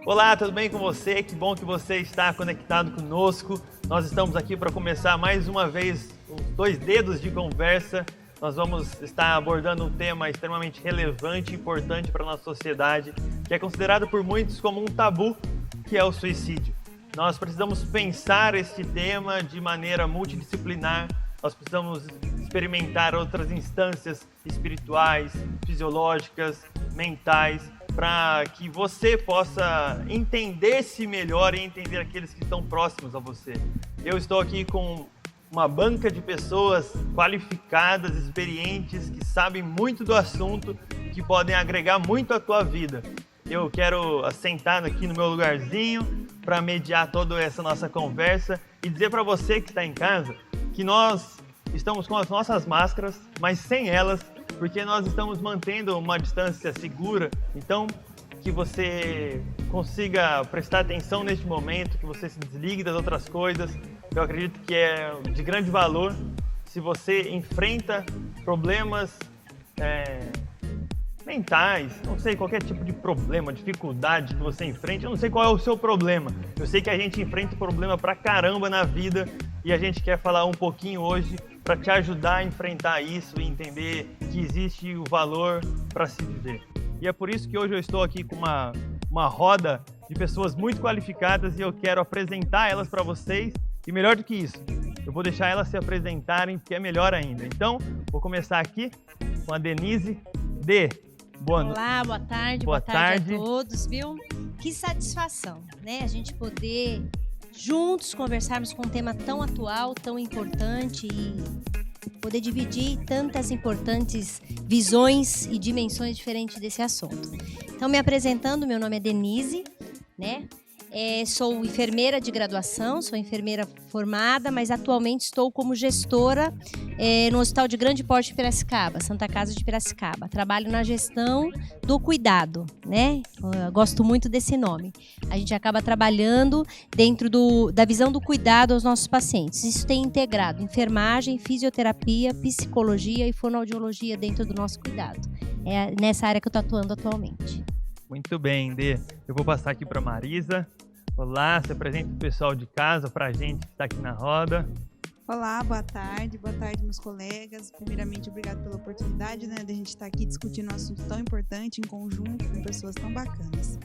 Olá, tudo bem com você? Que bom que você está conectado conosco. Nós estamos aqui para começar mais uma vez os 2 dedos de conversa. Nós vamos estar abordando um tema extremamente relevante e importante para a nossa sociedade, que é considerado por muitos como um tabu, que é o suicídio. Nós precisamos pensar este tema de maneira multidisciplinar, nós precisamos experimentar outras instâncias espirituais, fisiológicas, mentais, para que você possa entender-se melhor e entender aqueles que estão próximos a você. Eu estou aqui com uma banca de pessoas qualificadas, experientes, que sabem muito do assunto, que podem agregar muito à tua vida. Eu quero assentar aqui no meu lugarzinho para mediar toda essa nossa conversa e dizer para você que está em casa que nós estamos com as nossas máscaras, mas sem elas, porque nós estamos mantendo uma distância segura. Então, que você consiga prestar atenção neste momento, que você se desligue das outras coisas. Eu acredito que é de grande valor se você enfrenta problemas mentais, não sei, qualquer tipo de problema, dificuldade que você enfrente. Eu não sei qual é o seu problema. Eu sei que a gente enfrenta problema pra caramba na vida e a gente quer falar um pouquinho hoje para te ajudar a enfrentar isso e entender que existe o valor para se viver. E é por isso que hoje eu estou aqui com uma roda de pessoas muito qualificadas e eu quero apresentar elas para vocês. E melhor do que isso, eu vou deixar elas se apresentarem, porque é melhor ainda. Então, vou começar aqui com a Denise. Olá, boa tarde a todos, viu? Que satisfação, né? A gente poder juntos conversarmos com um tema tão atual, tão importante e poder dividir tantas importantes visões e dimensões diferentes desse assunto. Então, me apresentando, meu nome é Denise, né? Sou enfermeira de graduação, sou enfermeira formada, mas atualmente estou como gestora no Hospital de Grande Porte de Piracicaba, Santa Casa de Piracicaba. Trabalho na gestão do cuidado, né? Eu gosto muito desse nome. A gente acaba trabalhando dentro da visão do cuidado aos nossos pacientes. Isso tem integrado enfermagem, fisioterapia, psicologia e fonoaudiologia dentro do nosso cuidado. É nessa área que eu estou atuando atualmente. Muito bem, Dê. Eu vou passar aqui para Marisa. Olá, se apresenta o pessoal de casa para a gente que está aqui na roda. Olá, boa tarde meus colegas. Primeiramente, obrigado pela oportunidade, né, de a gente estar aqui discutindo um assunto tão importante em conjunto com pessoas tão bacanas.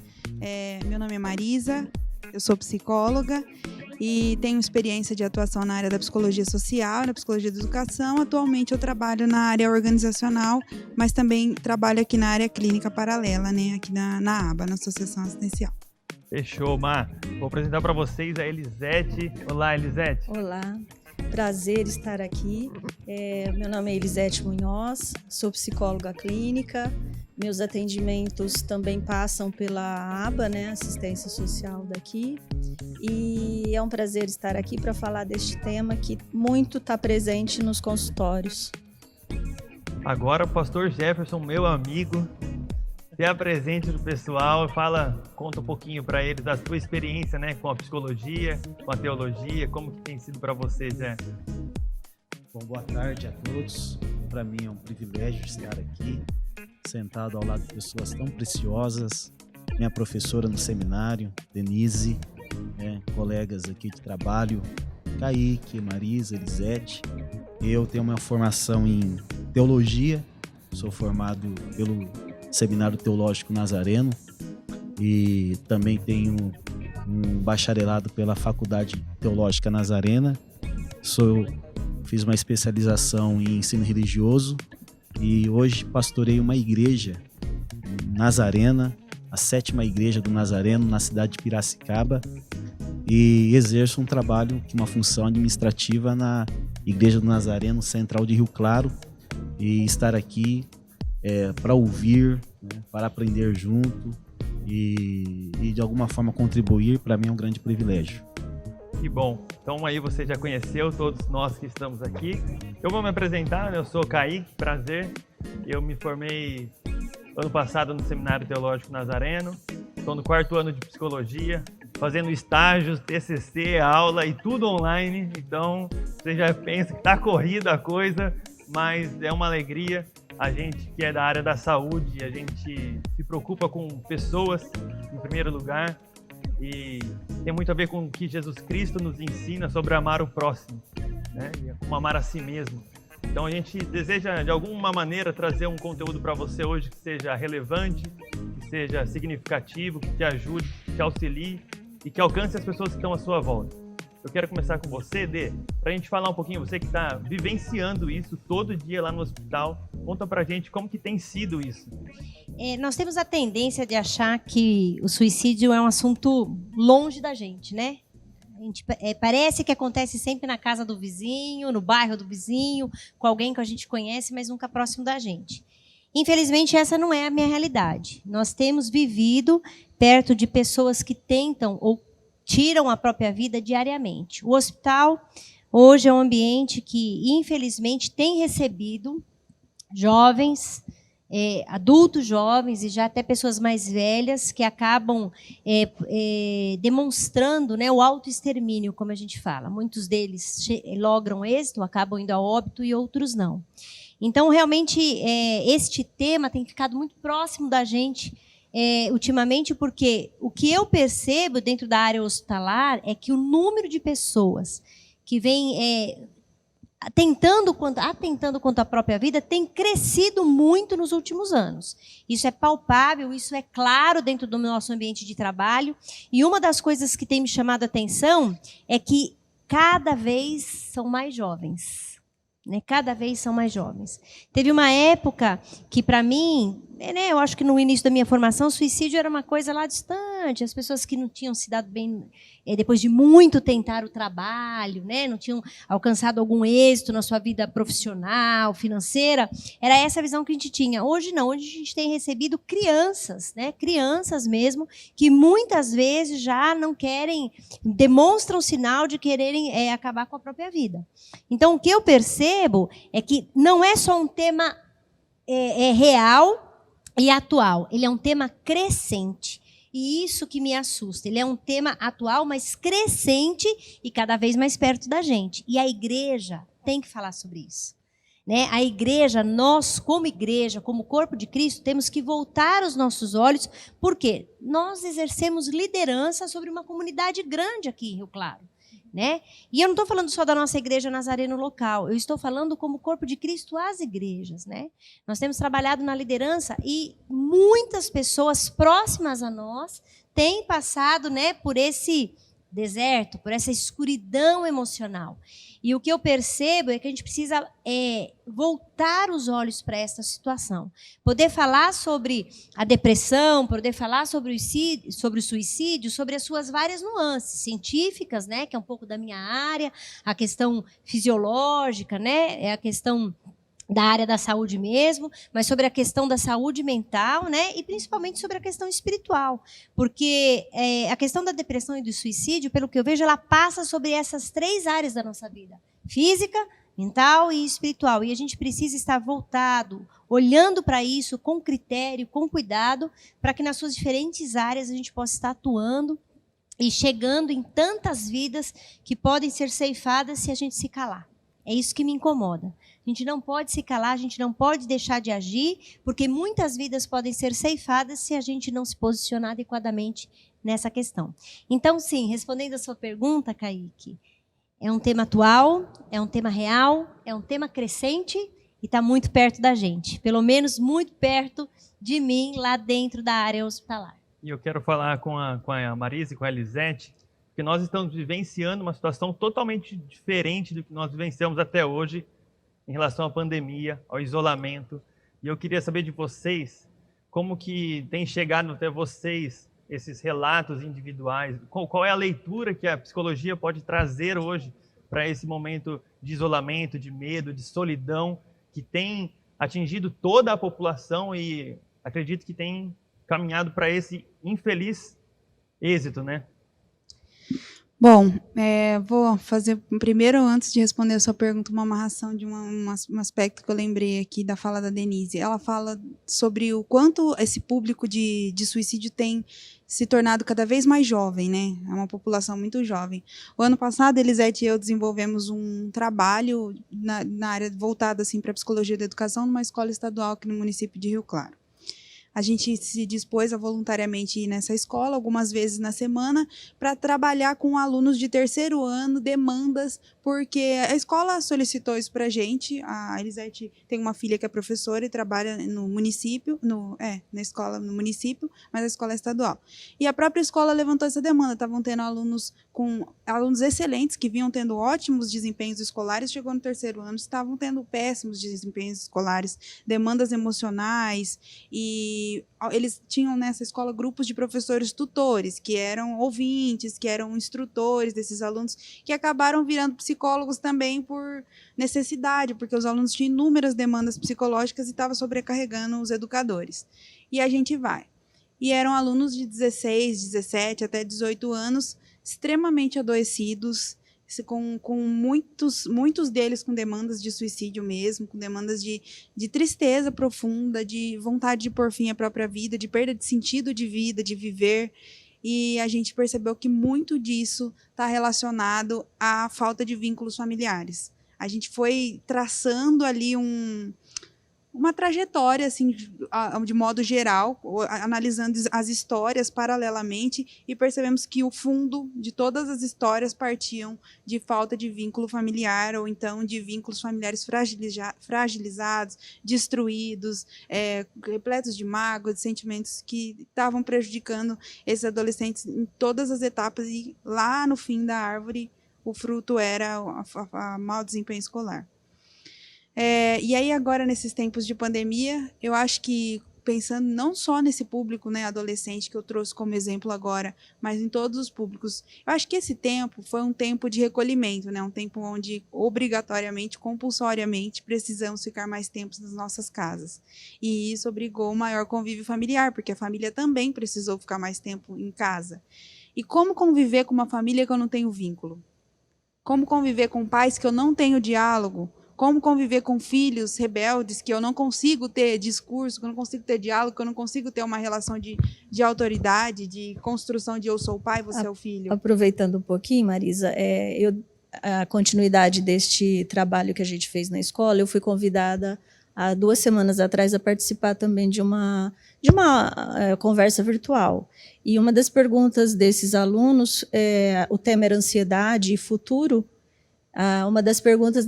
Meu nome é Marisa, eu sou psicóloga e tenho experiência de atuação na área da psicologia social, na psicologia da educação. Atualmente eu trabalho na área organizacional, mas também trabalho aqui na área clínica paralela, né, aqui na ABA, na Associação Assistencial. Fechou, Mar. Vou apresentar para vocês a Elisete. Olá, Elisete. Olá, prazer estar aqui. Meu nome é Elisete Munhoz, sou psicóloga clínica. Meus atendimentos também passam pela ABA, né, Assistência Social daqui. E é um prazer estar aqui para falar deste tema que muito está presente nos consultórios. Agora o pastor Jefferson, meu amigo, se apresente do pessoal, conta um pouquinho para eles da sua experiência, né, com a psicologia, com a teologia, como que tem sido para você, Zé? Bom, boa tarde a todos. Para mim é um privilégio estar aqui, sentado ao lado de pessoas tão preciosas. Minha professora no seminário, Denise, colegas aqui de trabalho, Kaique, Marisa, Elisete. Eu tenho uma formação em teologia, sou formado pelo Seminário Teológico Nazareno e também tenho um bacharelado pela Faculdade Teológica Nazarena. Fiz uma especialização em ensino religioso e hoje pastorei uma igreja nazarena, a 7ª igreja do Nazareno, na cidade de Piracicaba, e exerço um trabalho, uma função administrativa na Igreja do Nazareno Central de Rio Claro, e estar aqui para ouvir, né, para aprender junto e de alguma forma contribuir, para mim é um grande privilégio. Que bom. Então aí você já conheceu todos nós que estamos aqui. Eu vou me apresentar, eu sou Kaique, prazer. Eu me formei ano passado no Seminário Teológico Nazareno. Estou no 4º ano de Psicologia. fazendo estágios, TCC, aula e tudo online. Então, você já pensa que está corrida a coisa, mas é uma alegria. A gente que é da área da saúde, a gente se preocupa com pessoas em primeiro lugar e tem muito a ver com o que Jesus Cristo nos ensina sobre amar o próximo, né? E como amar a si mesmo. Então a gente deseja de alguma maneira trazer um conteúdo para você hoje que seja relevante, que seja significativo, que te ajude, que te auxilie e que alcance as pessoas que estão à sua volta. Eu quero começar com você, Dê, para a gente falar um pouquinho, você que está vivenciando isso todo dia lá no hospital, conta pra gente como que tem sido isso. Nós temos a tendência de achar que o suicídio é um assunto longe da gente, né? Parece que acontece sempre na casa do vizinho, no bairro do vizinho, com alguém que a gente conhece, mas nunca próximo da gente. Infelizmente, essa não é a minha realidade. Nós temos vivido perto de pessoas que tentam ou tiram a própria vida diariamente. O hospital, hoje, é um ambiente que, infelizmente, tem recebido jovens, adultos jovens e já até pessoas mais velhas que acabam demonstrando, né, o autoextermínio, como a gente fala. Muitos deles logram êxito, acabam indo a óbito e outros não. Então, realmente, este tema tem ficado muito próximo da gente ultimamente, porque o que eu percebo dentro da área hospitalar é que o número de pessoas que vêm atentando contra a própria vida tem crescido muito nos últimos anos. Isso é palpável, isso é claro dentro do nosso ambiente de trabalho. E uma das coisas que tem me chamado a atenção é que cada vez são mais jovens. Né? Cada vez são mais jovens. Teve uma época que, para mim, eu acho que no início da minha formação, o suicídio era uma coisa lá distante. As pessoas que não tinham se dado bem, depois de muito tentar o trabalho, né? Não tinham alcançado algum êxito na sua vida profissional, financeira. Era essa a visão que a gente tinha. Hoje não, hoje a gente tem recebido crianças, né? Crianças mesmo, que muitas vezes já não querem, demonstram sinal de quererem acabar com a própria vida. Então, o que eu percebo é que não é só um tema real e atual, ele é um tema crescente. E isso que me assusta. Ele é um tema atual, mas crescente e cada vez mais perto da gente. E a igreja tem que falar sobre isso. Né? A igreja, nós como corpo de Cristo, temos que voltar os nossos olhos, porque nós exercemos liderança sobre uma comunidade grande aqui em Rio Claro. Né? E eu não estou falando só da nossa igreja Nazareno local, eu estou falando como corpo de Cristo às igrejas. Né? Nós temos trabalhado na liderança e muitas pessoas próximas a nós têm passado, né, por esse deserto, por essa escuridão emocional. E o que eu percebo é que a gente precisa voltar os olhos para essa situação. Poder falar sobre a depressão, poder falar sobre o suicídio, sobre as suas várias nuances científicas, né, que é um pouco da minha área, a questão fisiológica, né, a questão da área da saúde mesmo, mas sobre a questão da saúde mental, né, e principalmente sobre a questão espiritual, porque a questão da depressão e do suicídio, pelo que eu vejo, ela passa sobre essas três áreas da nossa vida: física, mental e espiritual, e a gente precisa estar voltado, olhando para isso com critério, com cuidado, para que nas suas diferentes áreas a gente possa estar atuando e chegando em tantas vidas que podem ser ceifadas se a gente se calar. É isso que me incomoda. A gente não pode se calar, a gente não pode deixar de agir, porque muitas vidas podem ser ceifadas se a gente não se posicionar adequadamente nessa questão. Então, sim, respondendo a sua pergunta, Kaique, é um tema atual, é um tema real, é um tema crescente e está muito perto da gente. Pelo menos muito perto de mim, lá dentro da área hospitalar. E eu quero falar com a Marisa e com a Elisete, que nós estamos vivenciando uma situação totalmente diferente do que nós vivenciamos até hoje, em relação à pandemia, ao isolamento. E eu queria saber de vocês, como que tem chegado até vocês esses relatos individuais, qual é a leitura que a psicologia pode trazer hoje para esse momento de isolamento, de medo, de solidão, que tem atingido toda a população e acredito que tem caminhado para esse infeliz êxito, né? Bom, vou fazer primeiro, antes de responder a sua pergunta, uma amarração de um aspecto que eu lembrei aqui da fala da Denise. Ela fala sobre o quanto esse público de suicídio tem se tornado cada vez mais jovem, né? É uma população muito jovem. O ano passado, Elisete e eu desenvolvemos um trabalho na área voltada assim, para a psicologia da educação numa escola estadual aqui no município de Rio Claro. A gente se dispôs a voluntariamente ir nessa escola, algumas vezes na semana, para trabalhar com alunos de terceiro ano, demandas, porque a escola solicitou isso para a gente. A Elisete tem uma filha que é professora e trabalha no município, na escola no município, mas a escola é estadual. E a própria escola levantou essa demanda. Estavam tendo alunos excelentes, que vinham tendo ótimos desempenhos escolares, chegou no terceiro ano, estavam tendo péssimos desempenhos escolares, demandas emocionais, e eles tinham nessa escola grupos de professores tutores, que eram ouvintes, que eram instrutores desses alunos, que acabaram virando psicólogos também por necessidade, porque os alunos tinham inúmeras demandas psicológicas e estavam sobrecarregando os educadores. E a gente vai. E eram alunos de 16, 17 até 18 anos, extremamente adoecidos, com muitos deles com demandas de suicídio mesmo, com demandas de tristeza profunda, de vontade de pôr fim à própria vida, de perda de sentido de vida, de viver. E a gente percebeu que muito disso está relacionado à falta de vínculos familiares. A gente foi traçando ali uma trajetória, assim, de modo geral, analisando as histórias paralelamente, e percebemos que o fundo de todas as histórias partiam de falta de vínculo familiar, ou então de vínculos familiares fragilizados, destruídos, repletos de mágoa, de sentimentos que estavam prejudicando esses adolescentes em todas as etapas, e lá no fim da árvore o fruto era o mau desempenho escolar. E aí agora, nesses tempos de pandemia, eu acho que, pensando não só nesse público, né, adolescente, que eu trouxe como exemplo agora, mas em todos os públicos, eu acho que esse tempo foi um tempo de recolhimento, né, um tempo onde, obrigatoriamente, compulsoriamente, precisamos ficar mais tempo nas nossas casas. E isso obrigou um maior convívio familiar, porque a família também precisou ficar mais tempo em casa. E como conviver com uma família que eu não tenho vínculo? Como conviver com pais que eu não tenho diálogo? Como conviver com filhos rebeldes que eu não consigo ter discurso, que eu não consigo ter diálogo, que eu não consigo ter uma relação de autoridade, de construção de eu sou o pai, você é o filho. Aproveitando um pouquinho, Marisa, a continuidade deste trabalho que a gente fez na escola, eu fui convidada há 2 semanas atrás a participar também de uma conversa virtual. E uma das perguntas desses alunos, o tema era ansiedade e futuro. Uma das perguntas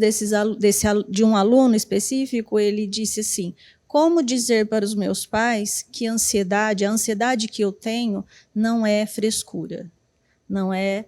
de um aluno específico, ele disse assim: como dizer para os meus pais que a ansiedade que eu tenho não é frescura, não é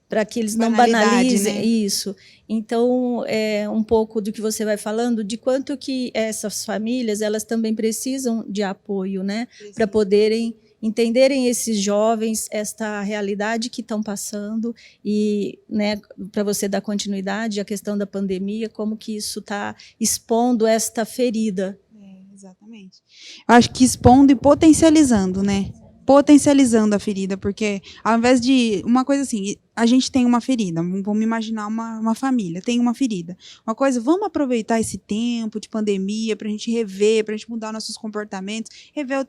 para que eles não banalizem, né? Isso. Então, um pouco do que você vai falando, de quanto que essas famílias, elas também precisam de apoio, né, para poderem entenderem esses jovens, esta realidade que estão passando, e, né, para você dar continuidade à questão da pandemia, como que isso está expondo esta ferida. Exatamente. Eu acho que expondo e potencializando, né? Potencializando a ferida, porque ao invés de uma coisa assim, a gente tem uma ferida, vamos imaginar uma família, tem uma ferida. Uma coisa, vamos aproveitar esse tempo de pandemia para a gente rever, para a gente mudar nossos comportamentos, rever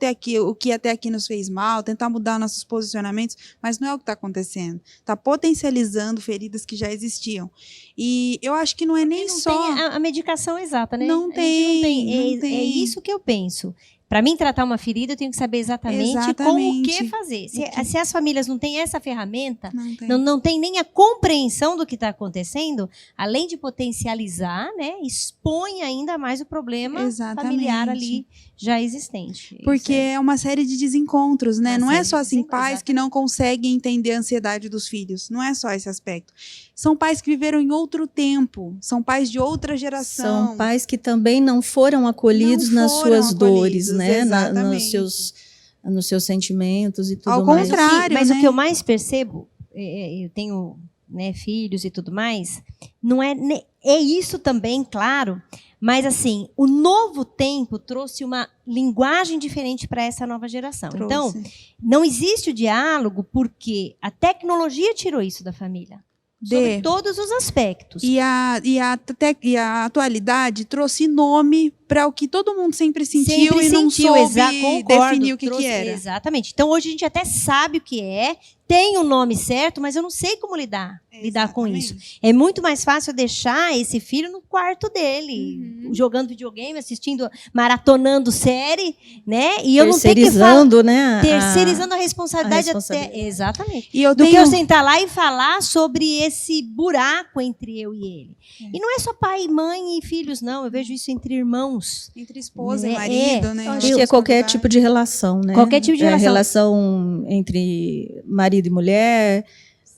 o que até aqui nos fez mal, tentar mudar nossos posicionamentos, mas não é o que está acontecendo. Está potencializando feridas que já existiam. E eu acho que não é nem só... Tem a medicação exata, né? Não tem. É isso que eu penso. Para mim tratar uma ferida, eu tenho que saber exatamente como o que fazer. Se as famílias não têm essa ferramenta, não tem nem a compreensão do que está acontecendo, além de potencializar, né, expõe ainda mais o problema familiar ali já existente. Porque é uma série de desencontros, né? Não é só assim, pais que não conseguem entender a ansiedade dos filhos. Não é só esse aspecto. São pais que viveram em outro tempo, são pais de outra geração. São pais que também não foram acolhidos nas suas dores, né? Nos seus sentimentos e tudo mais. Ao contrário, mas né? O que eu mais percebo, eu tenho, né, filhos e tudo mais, não é é isso também, claro, mas assim, o novo tempo trouxe uma linguagem diferente para essa nova geração. Então, não existe o diálogo porque a tecnologia tirou isso da família. Sobre todos os aspectos. E a atualidade trouxe nome para o que todo mundo sempre sentiu e não soube definir o que era. Exatamente. Então, hoje a gente até sabe o que é, tem o nome certo, mas eu não sei como lidar com isso. É muito mais fácil deixar esse filho no quarto dele, jogando videogame, assistindo, maratonando série, né? E eu não tenho que terceirizando a responsabilidade até. Exatamente. E que eu sentar lá e falar sobre esse buraco entre eu e ele. E não é só pai, mãe e filhos, não. Eu vejo isso entre irmãos. Entre esposa e marido, né? Eu acho que é qualquer tipo de relação, né? Qualquer tipo de relação. Relação entre marido e mulher,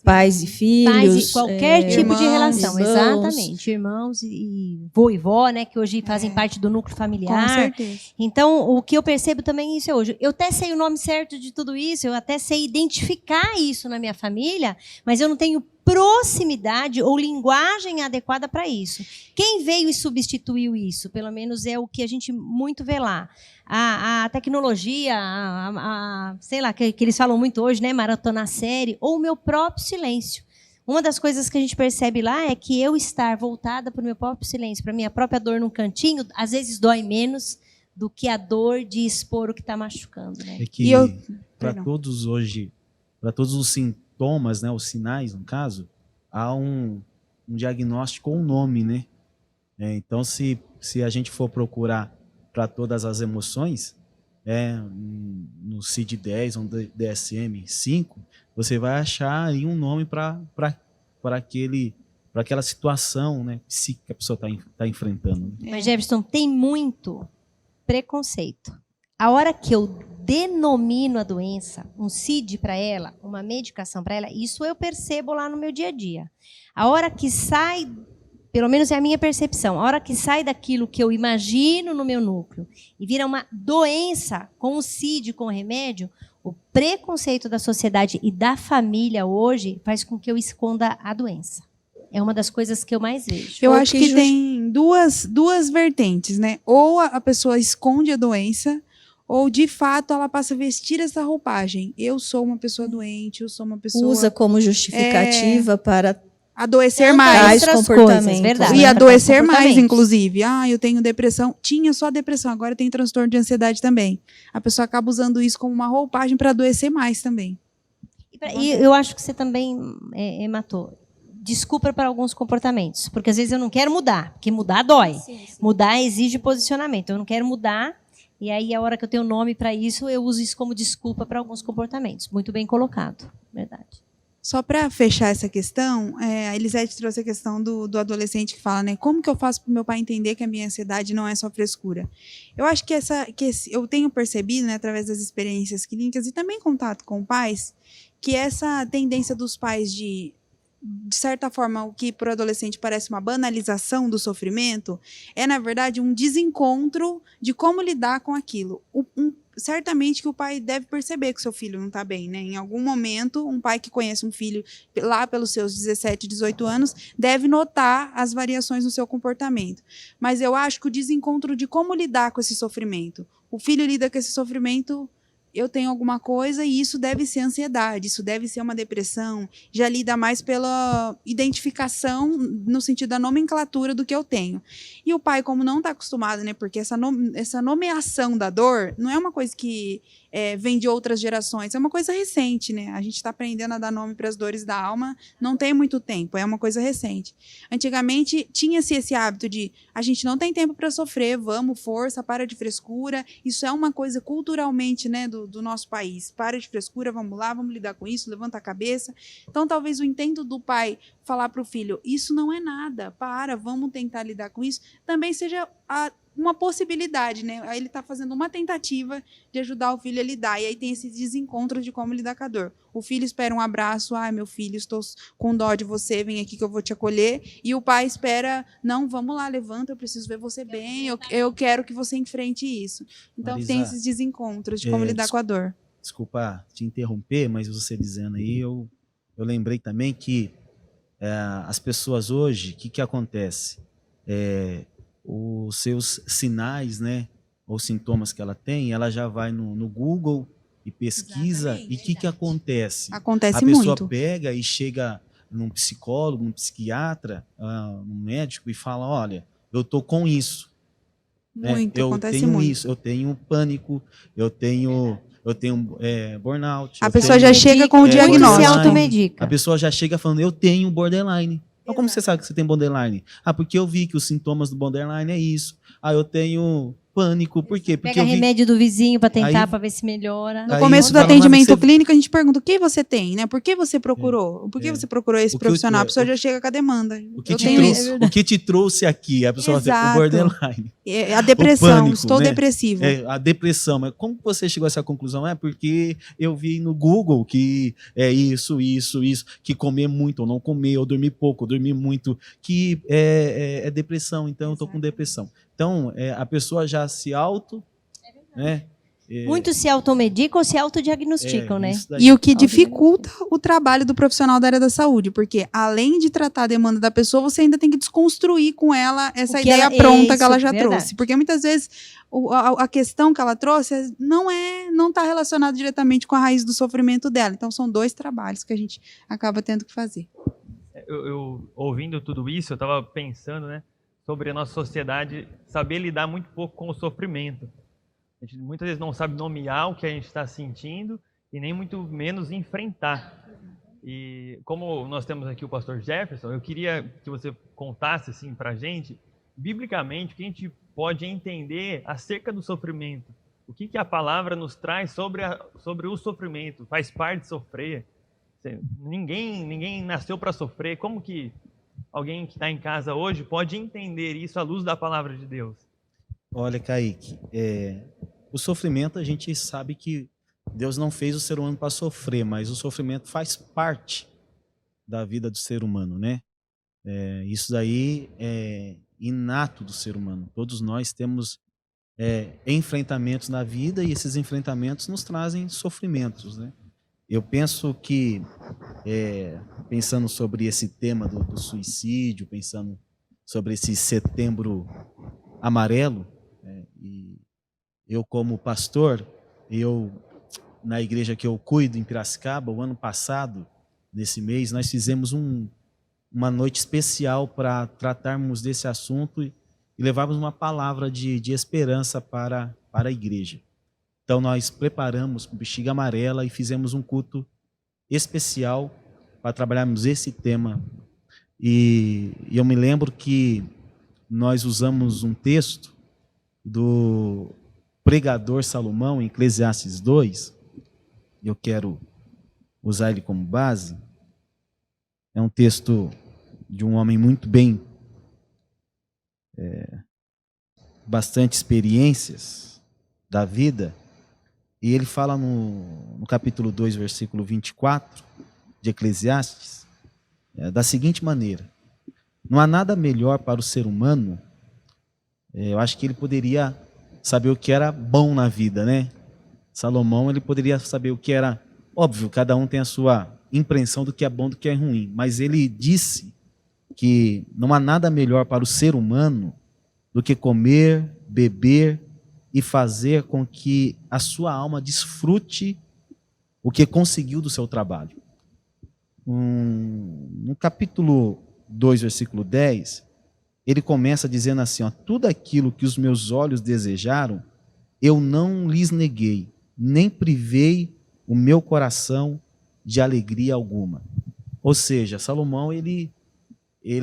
pais e filhos. Qualquer tipo irmãos, de relação, irmãos. Exatamente. Irmãos e vô e vó, né? Que hoje fazem parte do núcleo familiar. Com certeza. Então, o que eu percebo também isso é hoje. Eu até sei o nome certo de tudo isso, eu até sei identificar isso na minha família, mas eu não tenho proximidade ou linguagem adequada para isso. Quem veio e substituiu isso? Pelo menos é o que a gente muito vê lá. A tecnologia, sei lá, que eles falam muito hoje, né? Maratonar série, ou o meu próprio silêncio. Uma das coisas que a gente percebe lá é que eu estar voltada para o meu próprio silêncio, para a minha própria dor num cantinho, às vezes dói menos do que a dor de expor o que está machucando. Né? É que para todos hoje, para todos os sintomas, né, os sinais, no caso, há um diagnóstico ou um nome, né? Então, se a gente for procurar para todas as emoções, no CID-10 ou no DSM-5, você vai achar aí um nome para aquela situação, né, psíquica que a pessoa está enfrentando. Mas, Jefferson, tem muito preconceito. A hora que eu denomino a doença, um CID para ela, uma medicação para ela, isso eu percebo lá no meu dia a dia. A hora que sai, pelo menos é a minha percepção, a hora que sai daquilo que eu imagino no meu núcleo e vira uma doença com o CID, com o remédio, o preconceito da sociedade e da família hoje faz com que eu esconda a doença. É uma das coisas que eu mais vejo. Eu acho que tem duas vertentes, né? Ou a pessoa esconde a doença, ou de fato ela passa a vestir essa roupagem. Eu sou uma pessoa doente, eu sou uma pessoa... Usa como justificativa para adoecer mais. Comportamentos, verdade. E adoecer mais, inclusive. Eu tenho depressão. Tinha só depressão, agora tem transtorno de ansiedade também. A pessoa acaba usando isso como uma roupagem para adoecer mais também. E eu acho que você também matou. Desculpa para alguns comportamentos, porque às vezes eu não quero mudar, porque mudar dói. Sim. Mudar exige posicionamento. Eu não quero mudar, e aí a hora que eu tenho nome para isso, eu uso isso como desculpa para alguns comportamentos. Muito bem colocado, verdade. Só para fechar essa questão, a Elisete trouxe a questão do adolescente que fala, né? Como que eu faço para o meu pai entender que a minha ansiedade não é só frescura? Eu acho que eu tenho percebido, né, através das experiências clínicas e também contato com pais, que essa tendência dos pais de certa forma, o que para o adolescente parece uma banalização do sofrimento, é, na verdade, um desencontro de como lidar com aquilo. Certamente que o pai deve perceber que o seu filho não está bem, né? Em algum momento, um pai que conhece um filho lá pelos seus 17, 18 anos, deve notar as variações no seu comportamento. Mas eu acho que o desencontro de como lidar com esse sofrimento. O filho lida com esse sofrimento... Eu tenho alguma coisa e isso deve ser ansiedade, isso deve ser uma depressão, já lida mais pela identificação no sentido da nomenclatura do que eu tenho. E o pai, como não está acostumado, né, porque essa nomeação da dor não é uma coisa que vem de outras gerações, é uma coisa recente, né? A gente está aprendendo a dar nome para as dores da alma, não tem muito tempo, é uma coisa recente. Antigamente, tinha-se esse hábito de a gente não tem tempo para sofrer, vamos, força, para de frescura, isso é uma coisa culturalmente, né, do nosso país, para de frescura, vamos lá, vamos lidar com isso, levanta a cabeça. Então, talvez o intento do pai falar para o filho, isso não é nada, vamos tentar lidar com isso, também seja uma possibilidade, né? Aí ele está fazendo uma tentativa de ajudar o filho a lidar, e aí tem esse desencontro de como lidar com a dor. O filho espera um abraço, meu filho, estou com dó de você, vem aqui que eu vou te acolher, e o pai espera, não, vamos lá, levanta, eu preciso ver você bem, eu quero que você enfrente isso. Então, Marisa, tem esses desencontros de como lidar com a dor. Desculpa te interromper, mas você dizendo aí, eu lembrei também que As pessoas hoje, o que acontece? Os seus sinais, né, ou sintomas que ela tem, ela já vai no Google e pesquisa. Exatamente. E o que acontece? Acontece A pessoa muito. pega e chega num psicólogo, num psiquiatra, num médico e fala, olha, eu tô com isso. Muito, Eu acontece tenho muito. isso, eu tenho pânico, eu tenho burnout. A pessoa já chega com o Muito se diagnóstico. automedica. A pessoa já chega falando, eu tenho borderline. Então, como você sabe que você tem borderline? Porque eu vi que os sintomas do borderline é isso. Eu tenho pânico. Por quê? Porque Pega eu vi... remédio do vizinho para tentar, Aí- para ver se melhora. No Aí começo você do fala, mas atendimento você- clínico, a gente pergunta o que você tem, né? Por que você procurou? Por que você procurou esse O que profissional? eu- A pessoa já chega com a demanda. O que, Eu te tenho trouxe, isso. o que te trouxe aqui? A pessoa vai dizer, o Exato. borderline. A depressão, pânico, estou né? depressivo. A depressão. Mas como você chegou a essa conclusão? Porque eu vi no Google que é isso, que comer muito ou não comer, ou dormir pouco, ou dormir muito, que é depressão. Então, eu estou com depressão. Então, a pessoa já se auto... né? Muitos se automedicam ou se autodiagnosticam, né? Isso daí. E o que dificulta o trabalho do profissional da área da saúde, porque além de tratar a demanda da pessoa, você ainda tem que desconstruir com ela essa O que ideia ela- pronta que isso, ela já verdade. trouxe. Porque muitas vezes a questão que ela trouxe não está relacionada diretamente com a raiz do sofrimento dela. Então são 2 trabalhos que a gente acaba tendo que fazer. Eu ouvindo tudo isso, eu estava pensando, né, sobre a nossa sociedade saber lidar muito pouco com o sofrimento. A gente muitas vezes não sabe nomear o que a gente está sentindo e nem muito menos enfrentar. E como nós temos aqui o pastor Jefferson, eu queria que você contasse assim para a gente, biblicamente, o que a gente pode entender acerca do sofrimento. O que a palavra nos traz sobre o sofrimento? Faz parte de sofrer? Ninguém nasceu para sofrer. Como que alguém que está em casa hoje pode entender isso à luz da palavra de Deus? Olha, Kaique, o sofrimento, a gente sabe que Deus não fez o ser humano para sofrer, mas o sofrimento faz parte da vida do ser humano, né? Isso daí é inato do ser humano. Todos nós temos enfrentamentos na vida e esses enfrentamentos nos trazem sofrimentos, né? Eu penso que, pensando sobre esse tema do suicídio, pensando sobre esse setembro amarelo, e eu como pastor, na igreja que eu cuido em Piracicaba, o ano passado, nesse mês, nós fizemos uma noite especial para tratarmos desse assunto e levarmos uma palavra de esperança para a igreja. Então nós preparamos com bexiga amarela e fizemos um culto especial para trabalharmos esse tema. E eu me lembro que nós usamos um texto do pregador Salomão, em Eclesiastes 2, eu quero usar ele como base. É um texto de um homem muito bem, bastante experiências da vida, e ele fala no capítulo 2, versículo 24 de Eclesiastes, da seguinte maneira: não há nada melhor para o ser humano. Eu acho que ele poderia saber o que era bom na vida, né? Salomão, ele poderia saber o que era... Óbvio, cada um tem a sua impressão do que é bom, do que é ruim. Mas ele disse que não há nada melhor para o ser humano do que comer, beber e fazer com que a sua alma desfrute o que conseguiu do seu trabalho. No capítulo 2, versículo 10... ele começa dizendo assim, tudo aquilo que os meus olhos desejaram, eu não lhes neguei, nem privei o meu coração de alegria alguma. Ou seja, Salomão, ele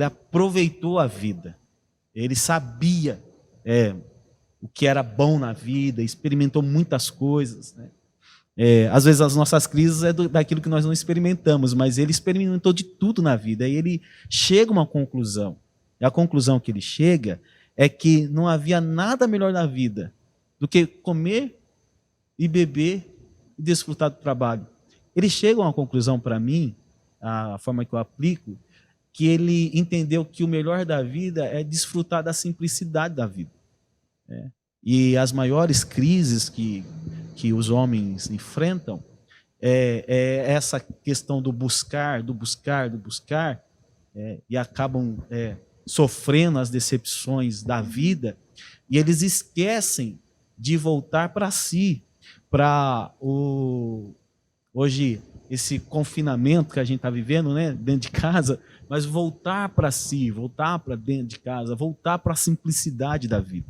aproveitou a vida, ele sabia o que era bom na vida, experimentou muitas coisas, né? Às vezes as nossas crises daquilo que nós não experimentamos, mas ele experimentou de tudo na vida, e ele chega a uma conclusão. E a conclusão que ele chega é que não havia nada melhor na vida do que comer e beber e desfrutar do trabalho. Ele chega a uma conclusão para mim, a forma que eu aplico, que ele entendeu que o melhor da vida é desfrutar da simplicidade da vida. E as maiores crises que os homens enfrentam é essa questão do buscar, e acabam sofrendo as decepções da vida, e eles esquecem de voltar para si, para hoje esse confinamento que a gente está vivendo, né, dentro de casa, mas voltar para si, voltar para dentro de casa, voltar para a simplicidade da vida.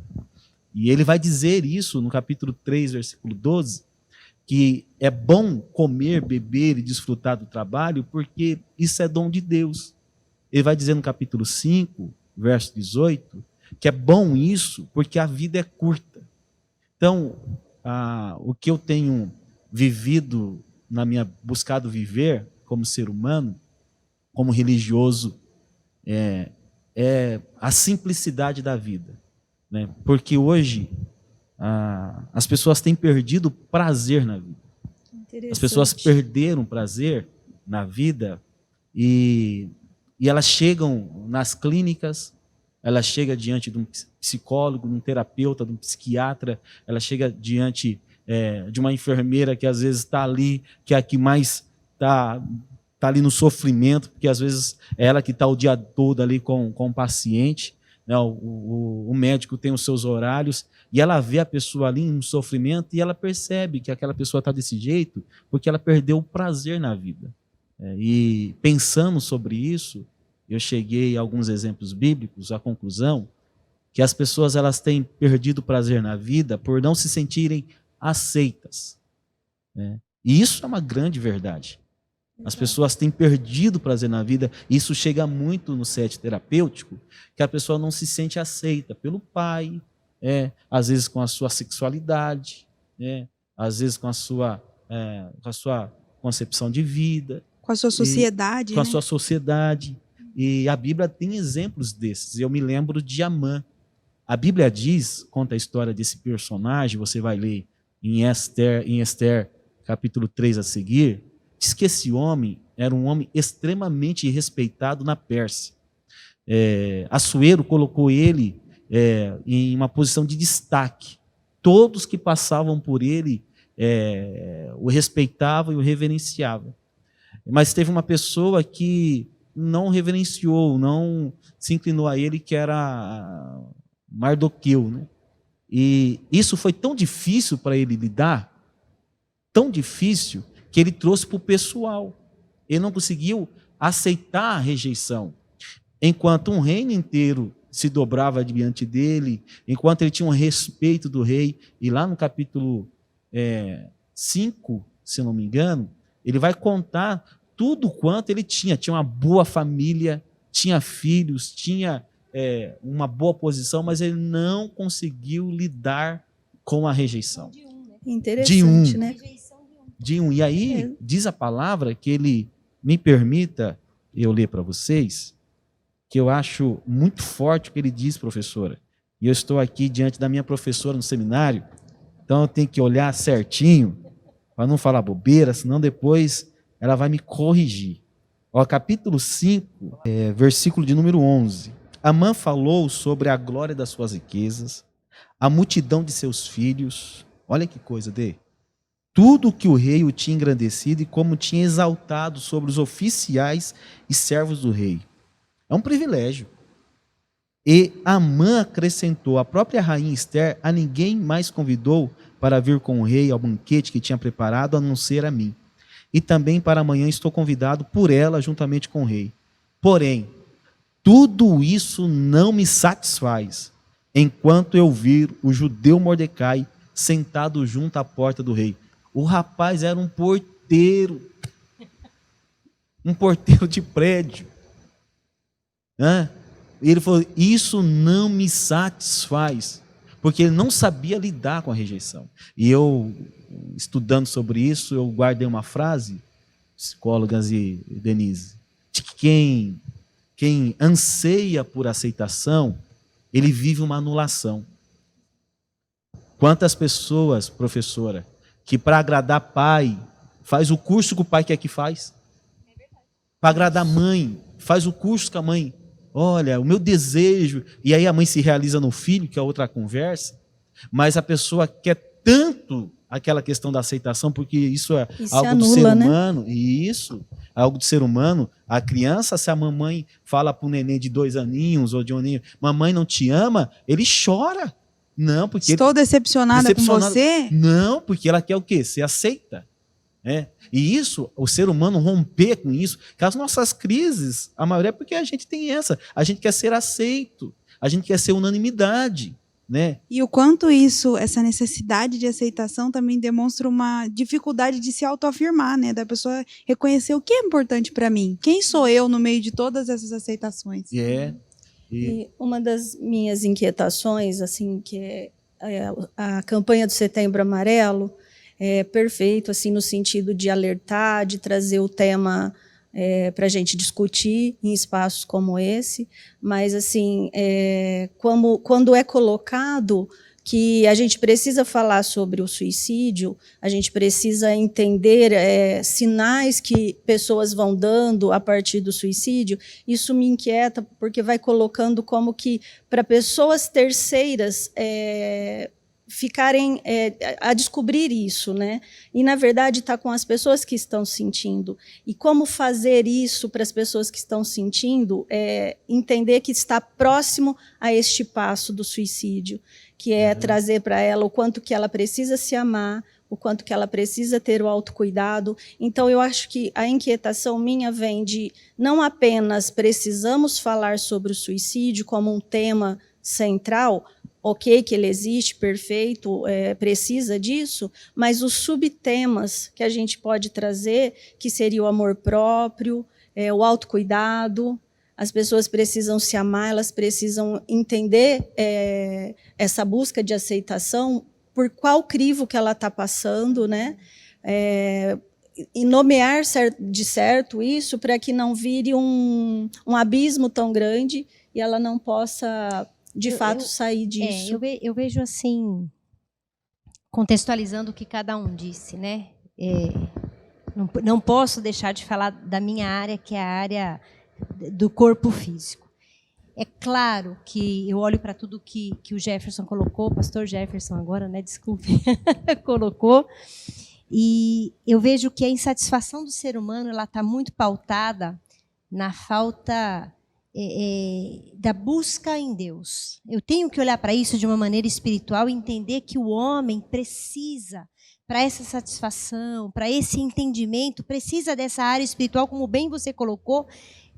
E ele vai dizer isso no capítulo 3, versículo 12, que é bom comer, beber e desfrutar do trabalho, porque isso é dom de Deus. Ele vai dizer no capítulo 5, verso 18, que é bom isso porque a vida é curta. Então, o que eu tenho vivido buscado viver como ser humano, como religioso, é a simplicidade da vida, né? Porque hoje as pessoas têm perdido prazer na vida. As pessoas perderam prazer na vida e elas chegam nas clínicas, ela chega diante de um psicólogo, de um terapeuta, de um psiquiatra, ela chega diante de uma enfermeira que às vezes está ali, que é a que mais está ali no sofrimento, porque às vezes é ela que está o dia todo ali com o paciente, né? O médico tem os seus horários, e ela vê a pessoa ali em sofrimento e ela percebe que aquela pessoa está desse jeito porque ela perdeu o prazer na vida. E pensando sobre isso, eu cheguei a alguns exemplos bíblicos, à conclusão que as pessoas elas têm perdido o prazer na vida por não se sentirem aceitas, né? E isso é uma grande verdade. As pessoas têm perdido o prazer na vida, e isso chega muito no set terapêutico, que a pessoa não se sente aceita pelo pai, às vezes com a sua sexualidade, às vezes com a sua concepção de vida. Com a sua sociedade. Com a sua sociedade. E a Bíblia tem exemplos desses. Eu me lembro de Amã. A Bíblia conta a história desse personagem, você vai ler em Esther capítulo 3 a seguir, diz que esse homem era um homem extremamente respeitado na Pérsia. Assuero colocou ele em uma posição de destaque. Todos que passavam por ele o respeitavam e o reverenciavam. Mas teve uma pessoa que não reverenciou, não se inclinou a ele, que era Mardoqueu, né? E isso foi tão difícil para ele lidar, tão difícil, que ele trouxe para o pessoal. Ele não conseguiu aceitar a rejeição. Enquanto um reino inteiro se dobrava diante dele, enquanto ele tinha um respeito do rei, e lá no capítulo 5, se não me engano, ele vai contar tudo quanto ele tinha. Tinha uma boa família, tinha filhos, tinha uma boa posição, mas ele não conseguiu lidar com a rejeição. Interessante, né? De um. E aí, diz a palavra que ele, me permita eu ler para vocês, que eu acho muito forte o que ele diz, professora. E eu estou aqui diante da minha professora no seminário, então eu tenho que olhar certinho, para não falar bobeira, senão depois ela vai me corrigir. Capítulo 5, versículo de número 11. Amã falou sobre a glória das suas riquezas, a multidão de seus filhos. Olha que coisa, tudo que o rei o tinha engrandecido e como tinha exaltado sobre os oficiais e servos do rei. É um privilégio. E Amã acrescentou: a própria rainha Esther a ninguém mais convidou para vir com o rei ao banquete que tinha preparado, a não ser a mim. E também para amanhã estou convidado por ela juntamente com o rei. Porém, tudo isso não me satisfaz, enquanto eu vir o judeu Mordecai sentado junto à porta do rei. O rapaz era um porteiro de prédio. E ele falou: isso não me satisfaz, porque ele não sabia lidar com a rejeição. E eu, estudando sobre isso, eu guardei uma frase, psicólogas e Denise, de que quem anseia por aceitação, ele vive uma anulação. Quantas pessoas, professora, que para agradar pai, faz o curso que o pai quer que faz? Para agradar a mãe, faz o curso que a mãe... Olha, o meu desejo... E aí a mãe se realiza no filho, que é outra conversa. Mas a pessoa quer tanto aquela questão da aceitação, porque isso é Isso algo anula, do ser né? humano, e isso é algo do ser humano. A criança, se a mamãe fala para o neném de 2 aninhos ou de 1 aninho, mamãe não te ama, ele chora. Não, porque Estou decepcionada com decepcionado. você? Não, porque ela quer o quê? Ser aceita. E isso, o ser humano romper com isso, que as nossas crises, a maioria é porque a gente tem essa. A gente quer ser aceito, a gente quer ser unanimidade. Né? E o quanto isso, essa necessidade de aceitação também demonstra uma dificuldade de se autoafirmar, né? Da pessoa reconhecer o que é importante para mim. Quem sou eu no meio de todas essas aceitações? E uma das minhas inquietações, assim, que é a campanha do Setembro Amarelo, é perfeito, assim, no sentido de alertar, de trazer o tema para a gente discutir em espaços como esse, mas assim, quando é colocado que a gente precisa falar sobre o suicídio, a gente precisa entender sinais que pessoas vão dando a partir do suicídio, isso me inquieta, porque vai colocando como que para pessoas terceiras ficarem a descobrir isso, né? E, na verdade, está com as pessoas que estão sentindo. E como fazer isso para as pessoas que estão sentindo, entender que está próximo a este passo do suicídio, que é trazer para ela o quanto que ela precisa se amar, o quanto que ela precisa ter o autocuidado. Então, eu acho que a inquietação minha vem de não apenas precisamos falar sobre o suicídio como um tema central, ok, que ele existe, perfeito, precisa disso, mas os subtemas que a gente pode trazer, que seria o amor próprio, o autocuidado, as pessoas precisam se amar, elas precisam entender essa busca de aceitação, por qual crivo que ela está passando, né? E nomear de certo isso para que não vire um abismo tão grande e ela não possa de fato sair disso. Eu vejo assim, contextualizando o que cada um disse, né? Não posso deixar de falar da minha área, que é a área do corpo físico. É claro que eu olho para tudo que o Jefferson colocou, o pastor Jefferson agora, né? Desculpe, colocou, e eu vejo que a insatisfação do ser humano ela está muito pautada na falta da busca em Deus. Eu tenho que olhar para isso de uma maneira espiritual e entender que o homem precisa, para essa satisfação, para esse entendimento, precisa dessa área espiritual, como bem você colocou,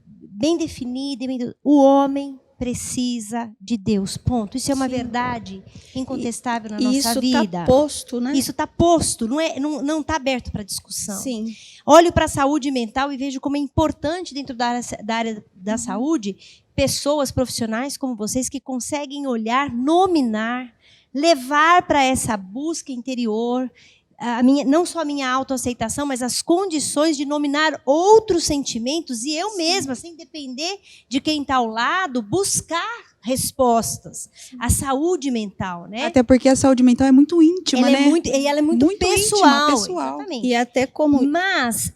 bem definida. O homem precisa de Deus, ponto. Isso é uma verdade incontestável na nossa vida. Isso está posto, né? Isso está posto, não está aberto para discussão. Sim. Olho para a saúde mental e vejo como é importante dentro da área da saúde pessoas profissionais como vocês que conseguem olhar, nominar, levar para essa busca interior, não só a minha autoaceitação, mas as condições de nominar outros sentimentos e eu mesma, sem depender de quem está ao lado, buscar respostas. A saúde mental, né? Até porque a saúde mental é muito íntima, ela né? Ela é muito pessoal. Íntima, pessoal. Exatamente. E até como... Mas...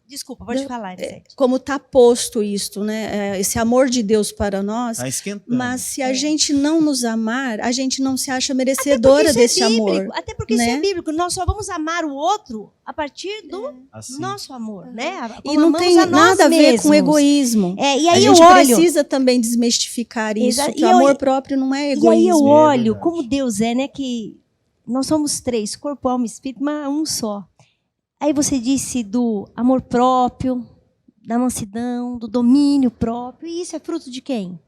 Desculpa, pode falar, Elisete. Como está posto isto, né? Esse amor de Deus para nós. Está esquentando. Mas se a gente não nos amar, a gente não se acha merecedora desse amor. Até porque isso é bíblico. Nós só vamos amar o outro a partir do nosso amor, né? E não tem nada a ver com egoísmo. E aí a gente precisa também desmistificar isso, que o amor próprio não é egoísmo. E aí eu olho como Deus né? Que nós somos 3, corpo, alma e espírito, mas um só. Aí você disse do amor próprio, da mansidão, do domínio próprio. E isso é fruto de quem?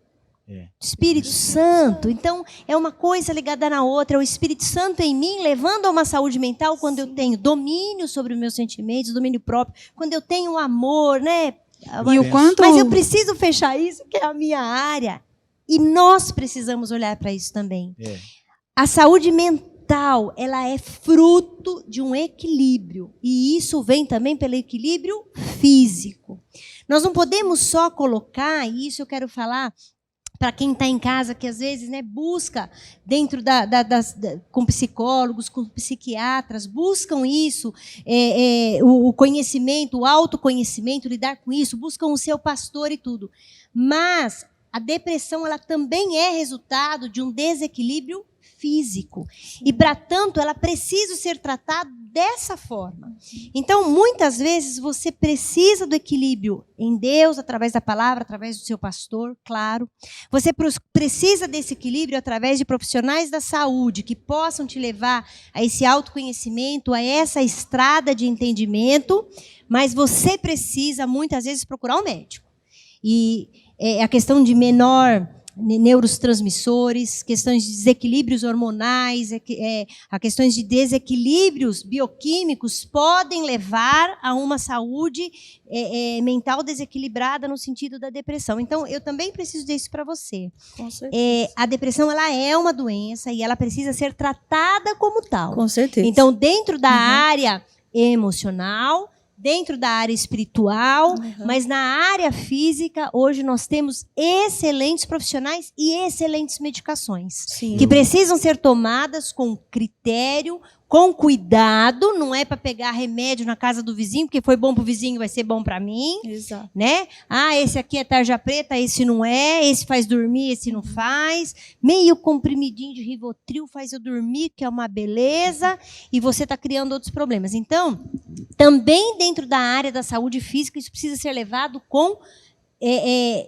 Espírito Santo. Então, é uma coisa ligada na outra. É o Espírito Santo em mim, levando a uma saúde mental quando eu tenho domínio sobre os meus sentimentos, domínio próprio. Quando eu tenho amor, né? E o quanto... Mas eu preciso fechar isso, que é a minha área. E nós precisamos olhar para isso também. A saúde mental, ela é fruto de um equilíbrio. E isso vem também pelo equilíbrio físico. Nós não podemos só colocar, e isso eu quero falar para quem está em casa, que às vezes busca dentro com psicólogos, com psiquiatras, buscam isso, o conhecimento, o autoconhecimento, lidar com isso, buscam o seu pastor e tudo. Mas a depressão ela também é resultado de um desequilíbrio físico. E, para tanto, ela precisa ser tratada dessa forma. Então, muitas vezes, você precisa do equilíbrio em Deus, através da palavra, através do seu pastor, claro. Você precisa desse equilíbrio através de profissionais da saúde que possam te levar a esse autoconhecimento, a essa estrada de entendimento, mas você precisa, muitas vezes, procurar um médico. E a questão de menor neurotransmissores, questões de desequilíbrios hormonais, a questões de desequilíbrios bioquímicos podem levar a uma saúde mental desequilibrada no sentido da depressão. Então, eu também preciso disso para você. Com certeza. A depressão, ela é uma doença e ela precisa ser tratada como tal. Com certeza. Então, dentro da área emocional, dentro da área espiritual, mas na área física, hoje nós temos excelentes profissionais e excelentes medicações. Sim. Que precisam ser tomadas com critério, com cuidado, não é para pegar remédio na casa do vizinho, porque foi bom para o vizinho, vai ser bom para mim. Exato. Né? Ah, esse aqui é tarja preta, esse não é, esse faz dormir, esse não faz. Meio comprimidinho de Rivotril faz eu dormir, que é uma beleza, e você está criando outros problemas. Então, também dentro da área da saúde física, isso precisa ser levado com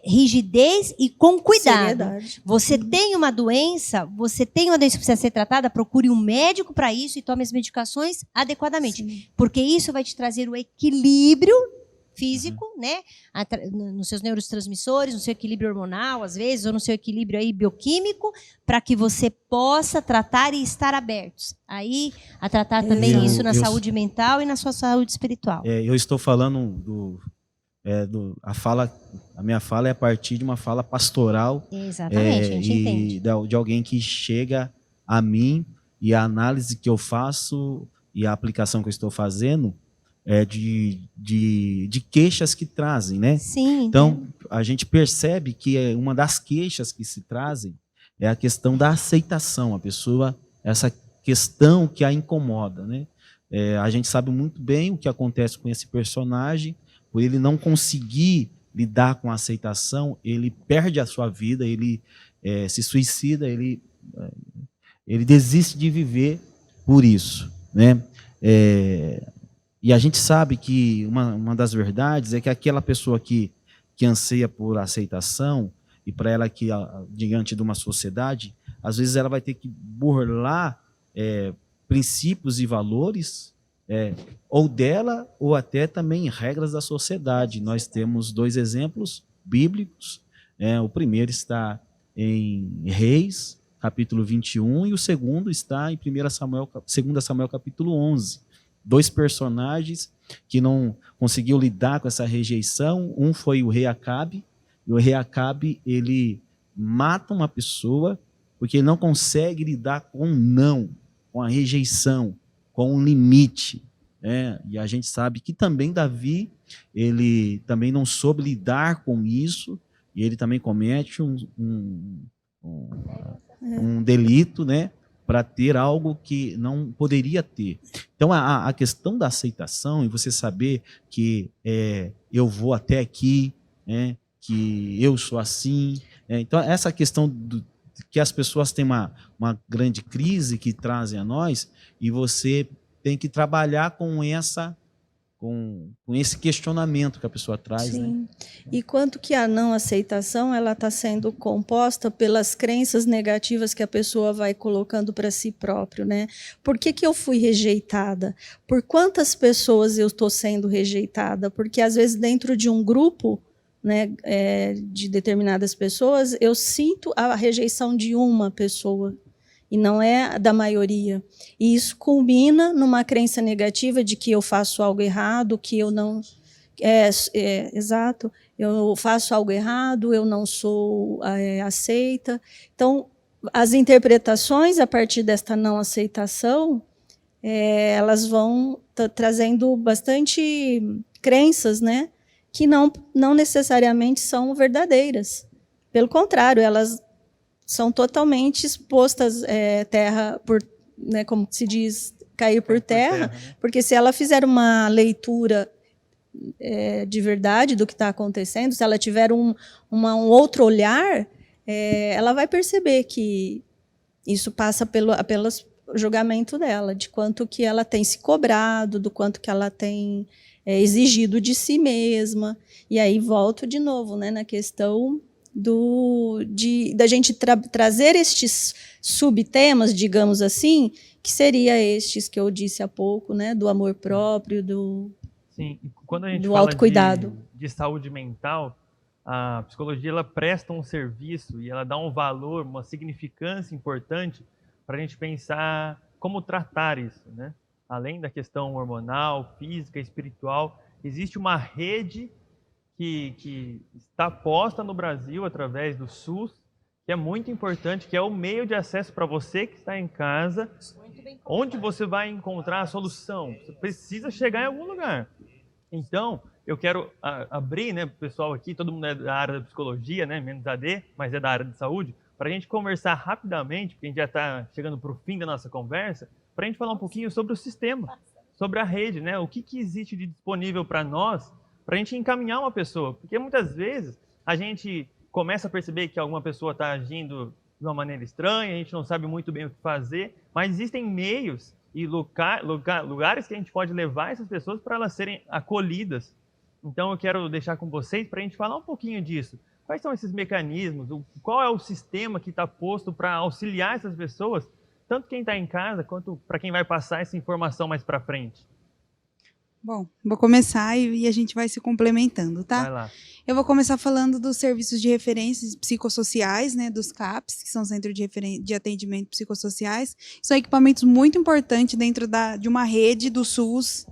rigidez e com cuidado. Seriedade. Você tem uma doença que precisa ser tratada, procure um médico para isso e tome as medicações adequadamente. Sim. Porque isso vai te trazer o equilíbrio físico, né? Nos seus neurotransmissores, no seu equilíbrio hormonal, às vezes, ou no seu equilíbrio aí bioquímico, para que você possa tratar e estar abertos. Aí, a tratar também isso na saúde mental e na sua saúde espiritual. Eu estou falando a minha fala é a partir de uma fala pastoral. Exatamente, a gente entende. De alguém que chega a mim e a análise que eu faço e a aplicação que eu estou fazendo é de queixas que trazem, né? Sim. Então, a gente percebe que uma das queixas que se trazem é a questão da aceitação, a pessoa, essa questão que a incomoda, né? A gente sabe muito bem o que acontece com esse personagem. Por ele não conseguir lidar com a aceitação, ele perde a sua vida, ele se suicida, ele desiste de viver por isso, né? E a gente sabe que uma das verdades é que aquela pessoa que anseia por aceitação, e para ela que diante de uma sociedade, às vezes ela vai ter que burlar princípios e valores, ou dela, ou até também regras da sociedade. Nós temos 2 exemplos bíblicos. O primeiro está em Reis, capítulo 21, e o segundo está em 2 Samuel, capítulo 11. 2 personagens que não conseguiu lidar com essa rejeição. Um foi o rei Acabe, e o rei Acabe, ele mata uma pessoa porque ele não consegue lidar com o não, com a rejeição, com um limite. E a gente sabe que também Davi, ele também não soube lidar com isso, e ele também comete um delito, né, para ter algo que não poderia ter. Então, a questão da aceitação, e você saber que eu vou até aqui, que eu sou assim. Então, essa questão que as pessoas têm uma grande crise que trazem a nós, e você tem que trabalhar com esse questionamento que a pessoa traz. Sim. Né? E quanto que a não aceitação ela está sendo composta pelas crenças negativas que a pessoa vai colocando para si próprio, né? Por que eu fui rejeitada? Por quantas pessoas eu estou sendo rejeitada? Porque às vezes dentro de um grupo, né, de determinadas pessoas, eu sinto a rejeição de uma pessoa e não é da maioria. E isso culmina numa crença negativa de que eu faço algo errado, que eu não... exato, eu faço algo errado, eu não sou aceita. Então, as interpretações a partir desta não aceitação, elas vão trazendo bastante crenças, né, que não necessariamente são verdadeiras. Pelo contrário, elas são totalmente expostas terra por, né, como se diz, cair por terra, né? Porque se ela fizer uma leitura de verdade do que está acontecendo, se ela tiver um outro olhar, ela vai perceber que Isso passa pelo julgamento dela, de quanto que ela tem se cobrado, do quanto que ela tem exigido de si mesma. E aí volto de novo, né, na questão da gente trazer estes subtemas, digamos assim, que seria estes que eu disse há pouco, né, do amor próprio, Sim, e quando a gente do fala autocuidado. de saúde mental, a psicologia ela presta um serviço e ela dá um valor, uma significância importante para a gente pensar como tratar isso, né? Além da questão hormonal, física, espiritual, existe uma rede que está posta no Brasil através do SUS, que é muito importante, que é o meio de acesso para você que está em casa, onde você vai encontrar a solução. Você precisa chegar em algum lugar. Então, eu quero abrir, né, o pessoal aqui, todo mundo é da área da psicologia, né, menos AD, mas é da área de saúde, para a gente conversar rapidamente, porque a gente já está chegando para o fim da nossa conversa, para a gente falar um pouquinho sobre o sistema, sobre a rede, né, o que existe de disponível para nós, para a gente encaminhar uma pessoa. Porque muitas vezes a gente começa a perceber que alguma pessoa está agindo de uma maneira estranha, a gente não sabe muito bem o que fazer, mas existem meios e lugares que a gente pode levar essas pessoas para elas serem acolhidas. Então eu quero deixar com vocês para a gente falar um pouquinho disso. Quais são esses mecanismos? Qual é o sistema que está posto para auxiliar essas pessoas, tanto quem está em casa quanto para quem vai passar essa informação mais para frente? Bom, vou começar e a gente vai se complementando, tá? Vai lá. Eu vou começar falando dos serviços de referências psicossociais, né, dos CAPs, que são Centros de Atendimento Psicossociais. São equipamentos muito importantes dentro de uma rede do SUS,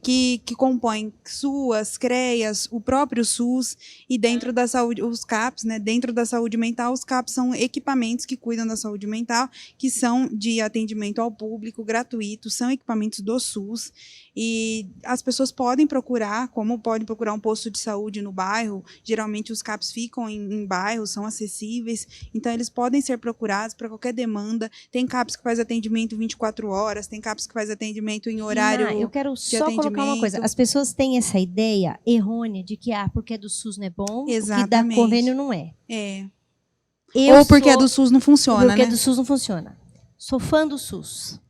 que compõem SUAS, CREAS, o próprio SUS, e dentro da saúde, os CAPs, né, dentro da saúde mental, os CAPs são equipamentos que cuidam da saúde mental, que são de atendimento ao público, gratuito, são equipamentos do SUS, e as pessoas podem procurar, como podem procurar um posto de saúde no bairro, geralmente os CAPs ficam em bairros, são acessíveis, então eles podem ser procurados para qualquer demanda. Tem CAPs que faz atendimento 24 horas, tem CAPs que faz atendimento em horário eu quero só colocar uma coisa. As pessoas têm essa ideia errônea de que porque é do SUS não é bom, exatamente, porque da convênio não é. Ou porque é do SUS não funciona, porque né? é do SUS não funciona. Sou fã do SUS.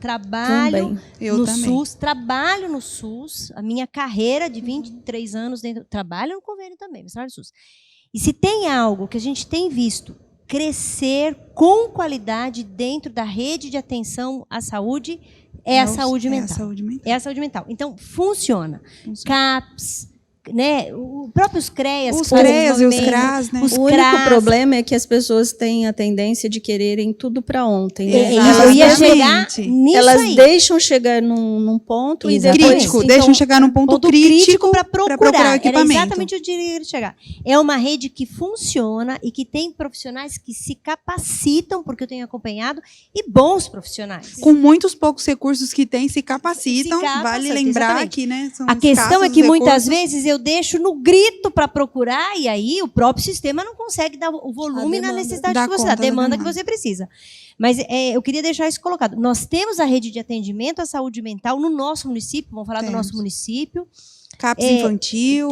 Trabalho no SUS, trabalho no SUS, a minha carreira de 23 anos dentro, trabalho no convênio também, mas trabalho no SUS. E se tem algo que a gente tem visto crescer com qualidade dentro da rede de atenção à saúde, é a saúde mental. É a saúde mental. Então, funciona. CAPs, né, os próprios CREAS. Os CREAS e os CRAS, né? O único problema é que as pessoas têm a tendência de quererem tudo para ontem. Né? Eu ia chegar nisso. Elas aí. deixam chegar num ponto e depois... Crítico, então, deixam chegar num ponto crítico para procurar o equipamento. Era exatamente onde eu queria chegar. É uma rede que funciona e que tem profissionais que se capacitam, porque eu tenho acompanhado, e bons profissionais. Com muitos poucos recursos que tem, se capacitam. Vale lembrar exatamente. Que, né, são a questão é que muitas recursos. vezes eu deixo no grito para procurar e aí o próprio sistema não consegue dar o volume na necessidade que você dá, a demanda que você precisa. Mas eu queria deixar isso colocado. Nós temos a rede de atendimento à saúde mental no nosso município, vamos falar do nosso município. CAPS infantil.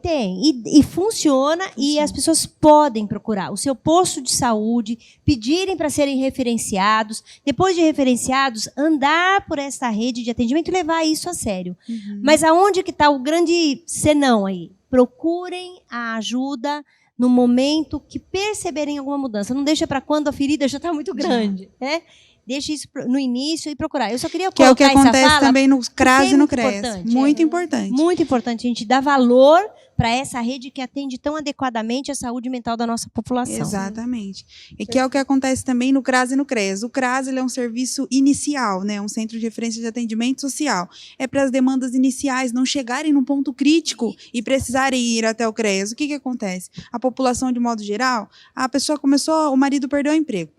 Tem. E funciona e as pessoas podem procurar o seu posto de saúde, pedirem para serem referenciados. Depois de referenciados, andar por essa rede de atendimento e levar isso a sério. Mas aonde que está o grande senão aí? Procurem a ajuda no momento que perceberem alguma mudança. Não deixa para quando a ferida já está muito grande, né? Deixe isso no início e procurar. Eu só queria colocar que é o que acontece fala, também no CRAS e no CREAS. Muito importante. Muito importante a gente dar valor para essa rede que atende tão adequadamente a saúde mental da nossa população. Exatamente. E que é o que acontece também no CRAS e no CREAS. O CRAS ele é um serviço inicial, né? Um centro de referência de atendimento social. É para as demandas iniciais não chegarem num ponto crítico e precisarem ir até o CREAS. O que acontece? A população, de modo geral, a pessoa começou, o marido perdeu o emprego.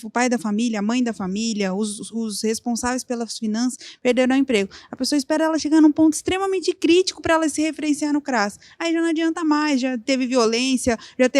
O pai da família, a mãe da família, os responsáveis pelas finanças perderam o emprego. A pessoa espera ela chegar num ponto extremamente crítico para ela se referenciar no CRAS. Aí já não adianta mais, já teve violência,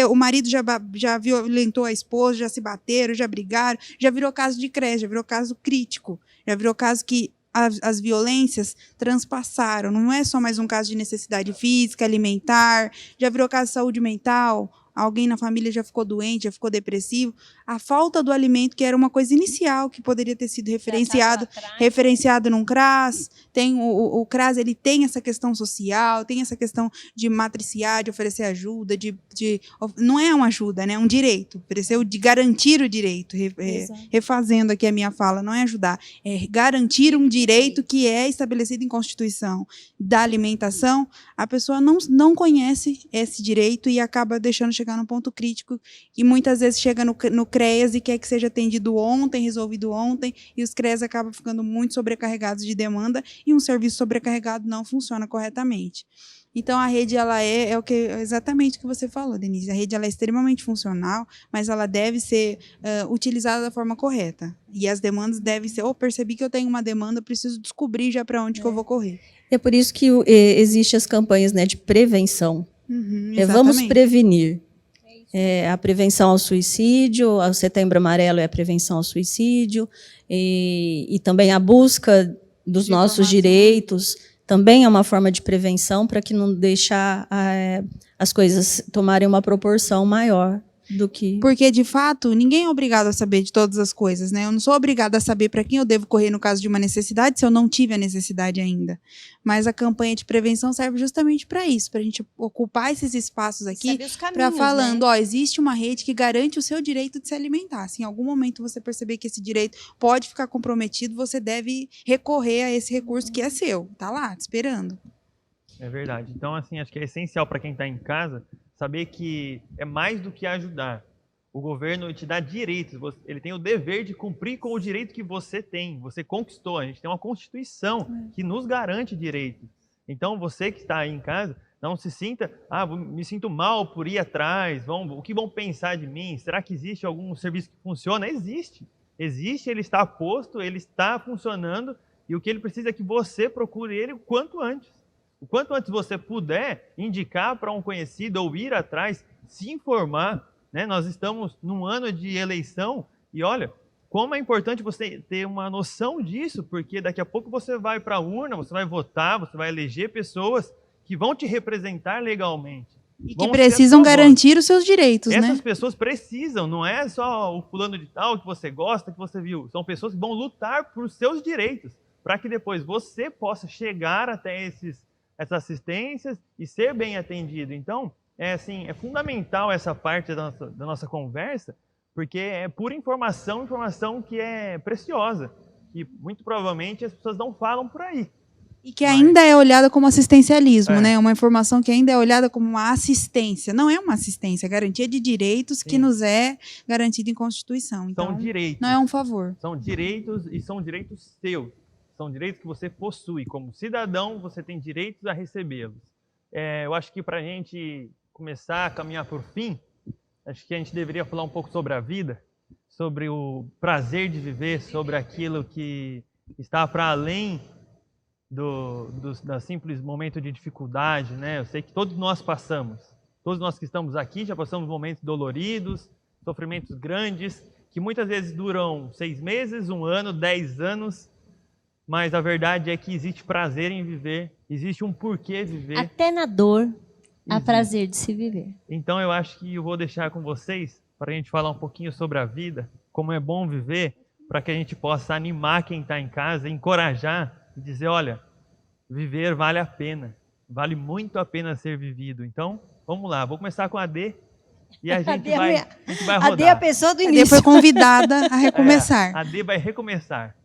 o marido já violentou a esposa, já se bateram, já brigaram, já virou caso de CREAS, já virou caso crítico, já virou caso que as violências transpassaram, não é só mais um caso de necessidade física, alimentar, já virou caso de saúde mental, alguém na família já ficou doente, já ficou depressivo, a falta do alimento, que era uma coisa inicial, que poderia ter sido referenciado num CRAS, o CRAS ele tem essa questão social, tem essa questão de matriciar, de oferecer ajuda, não é uma ajuda, né? É um direito, oferecer, de garantir o direito, refazendo aqui a minha fala, não é ajudar, é garantir um direito que é estabelecido em Constituição da alimentação. A pessoa não conhece esse direito e acaba deixando chegar num ponto crítico, e muitas vezes chega no CREAS e quer que seja atendido ontem, resolvido ontem, e os CREAS acabam ficando muito sobrecarregados de demanda, e um serviço sobrecarregado não funciona corretamente. Então, a rede ela é exatamente o que você falou, Denise. A rede ela é extremamente funcional, mas ela deve ser utilizada da forma correta. E as demandas devem ser, percebi que eu tenho uma demanda, preciso descobrir já para onde que eu vou correr. É por isso que existem as campanhas, né, de prevenção. Vamos prevenir. A prevenção ao suicídio, o Setembro Amarelo é a prevenção ao suicídio, e também a busca dos nossos direitos também é uma forma de prevenção, para que não deixar as coisas tomarem uma proporção maior do que... Porque, de fato, ninguém é obrigado a saber de todas as coisas, né? Eu não sou obrigada a saber para quem eu devo correr no caso de uma necessidade, se eu não tive a necessidade ainda. Mas a campanha de prevenção serve justamente para isso, para a gente ocupar esses espaços aqui, para falando, né? Existe uma rede que garante o seu direito de se alimentar. Se em algum momento você perceber que esse direito pode ficar comprometido, você deve recorrer a esse recurso que é seu. Está lá, te esperando. É verdade. Então, assim, acho que é essencial para quem está em casa saber que é mais do que ajudar. O governo te dá direitos, ele tem o dever de cumprir com o direito que você tem, você conquistou. A gente tem uma Constituição que nos garante direitos. Então, você que está aí em casa, não se sinta, me sinto mal por ir atrás, o que vão pensar de mim? Será que existe algum serviço que funciona? Existe, ele está posto, ele está funcionando, e o que ele precisa é que você procure ele o quanto antes. O quanto antes você puder indicar para um conhecido ou ir atrás, se informar, né? Nós estamos num ano de eleição e olha, como é importante você ter uma noção disso, porque daqui a pouco você vai para a urna, você vai votar, você vai eleger pessoas que vão te representar legalmente. E que precisam garantir os seus direitos, né? Essas pessoas precisam, não é só o fulano de tal que você gosta, que você viu. São pessoas que vão lutar por seus direitos, para que depois você possa chegar até essas assistências e ser bem atendido. Então, é fundamental essa parte da nossa conversa, porque é pura informação que é preciosa, que muito provavelmente as pessoas não falam por aí. E que ainda é olhada como assistencialismo, né? Uma informação que ainda é olhada como uma assistência. Não é uma assistência, é garantia de direitos que nos é garantida em Constituição. Então, são direitos. Não é um favor. São direitos e são direitos seus. São direitos que você possui. Como cidadão, você tem direitos a recebê-los. Eu acho que para a gente começar a caminhar por fim, acho que a gente deveria falar um pouco sobre a vida, sobre o prazer de viver, sobre aquilo que está para além do simples momento de dificuldade, né? Eu sei que todos nós passamos. Todos nós que estamos aqui já passamos momentos doloridos, sofrimentos grandes, que muitas vezes duram 6 meses, 1 ano, 10 anos, mas a verdade é que existe prazer em viver, existe um porquê viver. Até na dor há prazer de se viver. Então eu acho que eu vou deixar com vocês para a gente falar um pouquinho sobre a vida, como é bom viver, para que a gente possa animar quem está em casa, encorajar e dizer, olha, viver vale a pena, vale muito a pena ser vivido. Então, vamos lá, vou começar com a Dê e a gente vai rodar. A Dê é a pessoa do início. A Dê foi convidada a recomeçar. A Dê vai recomeçar.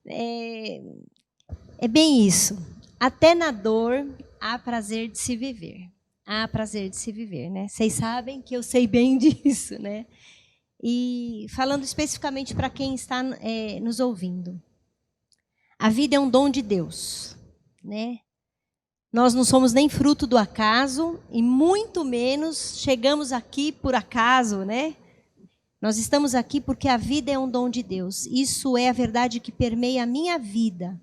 É bem isso. Até na dor há prazer de se viver. Há prazer de se viver, né? Vocês sabem que eu sei bem disso, né? E falando especificamente para quem está nos ouvindo. A vida é um dom de Deus, né? Nós não somos nem fruto do acaso e muito menos chegamos aqui por acaso, né? Nós estamos aqui porque a vida é um dom de Deus. Isso é a verdade que permeia a minha vida.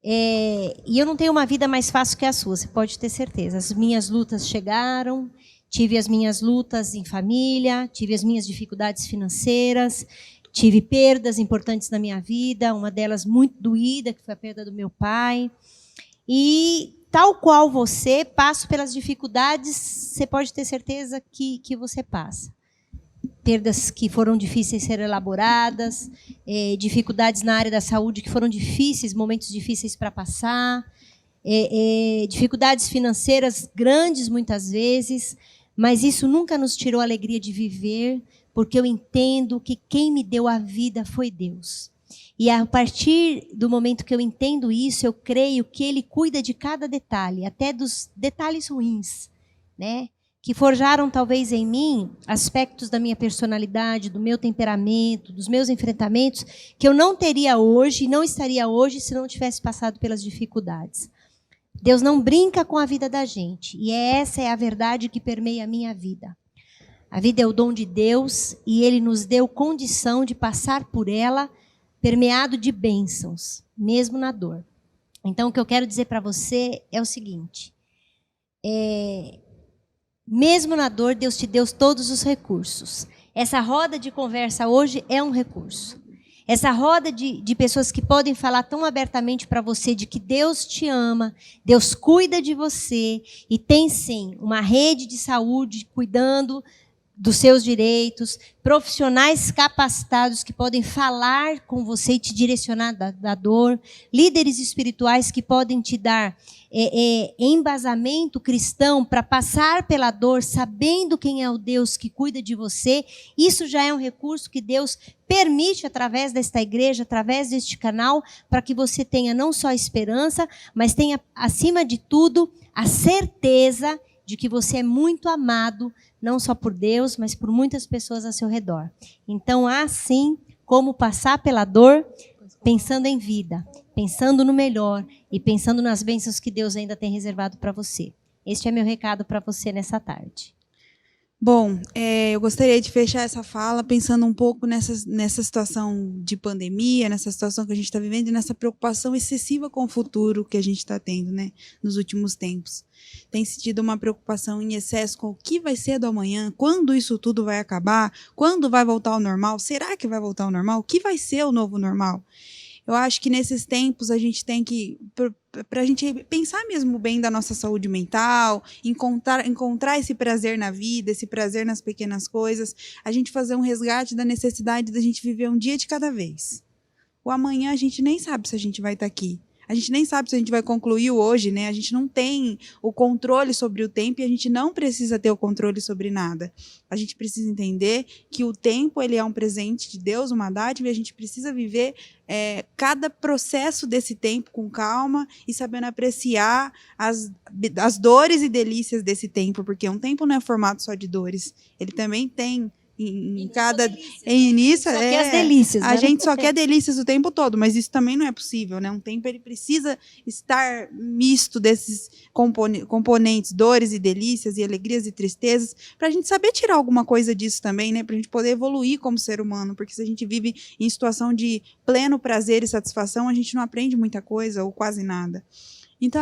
E eu não tenho uma vida mais fácil que a sua, você pode ter certeza. As minhas lutas chegaram, tive as minhas lutas em família, tive as minhas dificuldades financeiras, tive perdas importantes na minha vida, uma delas muito doída, que foi a perda do meu pai. E tal qual você, passo pelas dificuldades, você pode ter certeza que você passa. Perdas que foram difíceis de ser elaboradas, dificuldades na área da saúde que foram difíceis, momentos difíceis para passar, dificuldades financeiras grandes muitas vezes, mas isso nunca nos tirou a alegria de viver, porque eu entendo que quem me deu a vida foi Deus. E a partir do momento que eu entendo isso, eu creio que Ele cuida de cada detalhe, até dos detalhes ruins, né? Que forjaram talvez em mim aspectos da minha personalidade, do meu temperamento, dos meus enfrentamentos, que eu não teria hoje, não estaria hoje se não tivesse passado pelas dificuldades. Deus não brinca com a vida da gente, e essa é a verdade que permeia a minha vida. A vida é o dom de Deus e Ele nos deu condição de passar por ela permeado de bênçãos, mesmo na dor. Então, o que eu quero dizer para você é o seguinte, mesmo na dor, Deus te deu todos os recursos. Essa roda de conversa hoje é um recurso. Essa roda de pessoas que podem falar tão abertamente para você de que Deus te ama, Deus cuida de você e tem, sim, uma rede de saúde cuidando dos seus direitos, profissionais capacitados que podem falar com você e te direcionar da dor, líderes espirituais que podem te dar embasamento cristão para passar pela dor, sabendo quem é o Deus que cuida de você. Isso já é um recurso que Deus permite através desta igreja, através deste canal, para que você tenha não só esperança, mas tenha, acima de tudo, a certeza de que você é muito amado, não só por Deus, mas por muitas pessoas ao seu redor. Então, há sim como passar pela dor pensando em vida, pensando no melhor e pensando nas bênçãos que Deus ainda tem reservado para você. Este é meu recado para você nessa tarde. Bom, eu gostaria de fechar essa fala pensando um pouco nessa situação de pandemia, nessa situação que a gente está vivendo e nessa preocupação excessiva com o futuro que a gente está tendo, né, nos últimos tempos. Tem sentido uma preocupação em excesso com o que vai ser do amanhã, quando isso tudo vai acabar, quando vai voltar ao normal, será que vai voltar ao normal? O que vai ser o novo normal? Eu acho que nesses tempos a gente tem que, para a gente pensar mesmo bem da nossa saúde mental, encontrar esse prazer na vida, esse prazer nas pequenas coisas, a gente fazer um resgate da necessidade da gente viver um dia de cada vez. O amanhã a gente nem sabe se a gente vai estar aqui. A gente nem sabe se a gente vai concluir o hoje, né? A gente não tem o controle sobre o tempo e a gente não precisa ter o controle sobre nada. A gente precisa entender que o tempo ele é um presente de Deus, uma dádiva, e a gente precisa viver cada processo desse tempo com calma e sabendo apreciar as dores e delícias desse tempo, porque um tempo não é formado só de dores, ele também tem delícias, só quer as delícias, a gente só quer delícias o tempo todo, mas isso também não é possível, né? Um tempo ele precisa estar misto desses componentes, dores e delícias e alegrias e tristezas, para a gente saber tirar alguma coisa disso também, né? Para a gente poder evoluir como ser humano, porque se a gente vive em situação de pleno prazer e satisfação, a gente não aprende muita coisa ou quase nada. Então,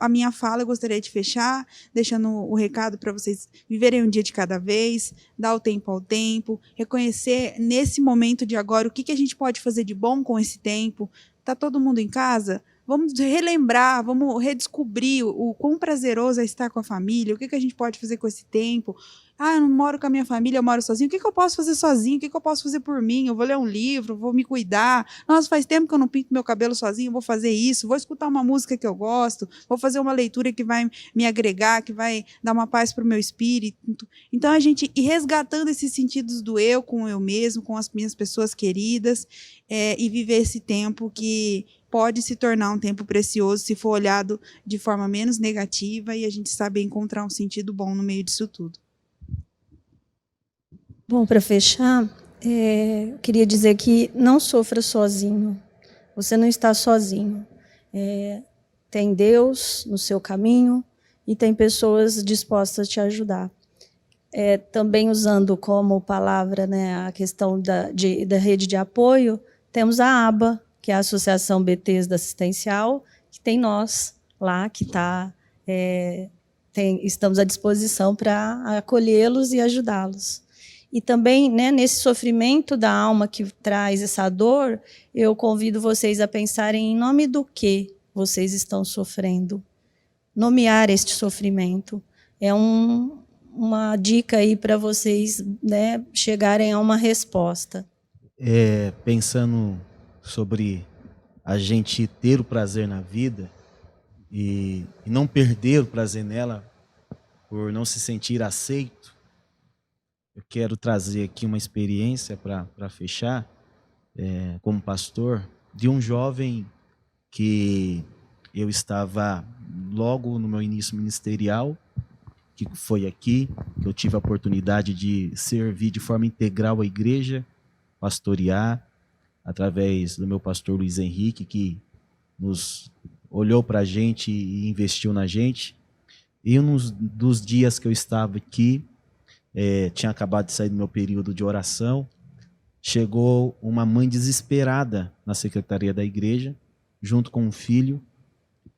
a minha fala eu gostaria de fechar, deixando o recado para vocês viverem um dia de cada vez, dar o tempo ao tempo, reconhecer nesse momento de agora o que a gente pode fazer de bom com esse tempo. Está todo mundo em casa? Vamos relembrar, vamos redescobrir o quão prazeroso é estar com a família, o que a gente pode fazer com esse tempo. Ah, eu não moro com a minha família, eu moro sozinho. O que eu posso fazer sozinho? O que eu posso fazer por mim? Eu vou ler um livro, vou me cuidar. Nossa, faz tempo que eu não pinto meu cabelo sozinho, eu vou fazer isso. Vou escutar uma música que eu gosto, vou fazer uma leitura que vai me agregar, que vai dar uma paz para o meu espírito. Então, a gente ir resgatando esses sentidos do eu com o eu mesmo, com as minhas pessoas queridas, e viver esse tempo que pode se tornar um tempo precioso se for olhado de forma menos negativa e a gente saber encontrar um sentido bom no meio disso tudo. Bom, para fechar, eu queria dizer que não sofra sozinho. Você não está sozinho. Tem Deus no seu caminho e tem pessoas dispostas a te ajudar. Também usando como palavra, né, a questão da rede de apoio, temos a ABA, que é a Associação Bethesda Assistencial, que tem nós lá, que estamos à disposição para acolhê-los e ajudá-los. E também, né, nesse sofrimento da alma que traz essa dor, eu convido vocês a pensarem em nome do que vocês estão sofrendo. nomear este sofrimento. É uma dica aí para vocês, né, chegarem a uma resposta. Pensando sobre a gente ter o prazer na vida e não perder o prazer nela por não se sentir aceito, eu quero trazer aqui uma experiência para fechar, como pastor, de um jovem que eu estava logo no meu início ministerial, que foi aqui, que eu tive a oportunidade de servir de forma integral a igreja, pastorear, através do meu pastor Luiz Henrique, que nos olhou para a gente e investiu na gente. E um dos dias que eu estava aqui, tinha acabado de sair do meu período de oração, chegou uma mãe desesperada na secretaria da igreja, junto com um filho,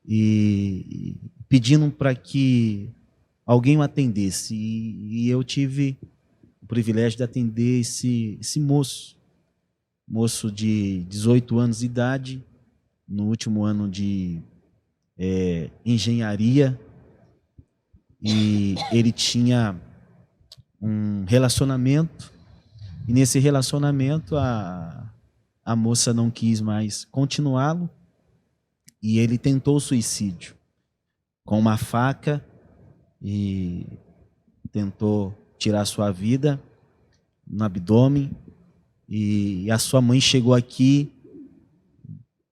e pedindo para que alguém o atendesse. E eu tive o privilégio de atender esse moço de 18 anos de idade, no último ano de engenharia, e ele tinha um relacionamento, e nesse relacionamento a moça não quis mais continuá-lo, e ele tentou suicídio com uma faca e tentou tirar sua vida no abdômen. E a sua mãe chegou aqui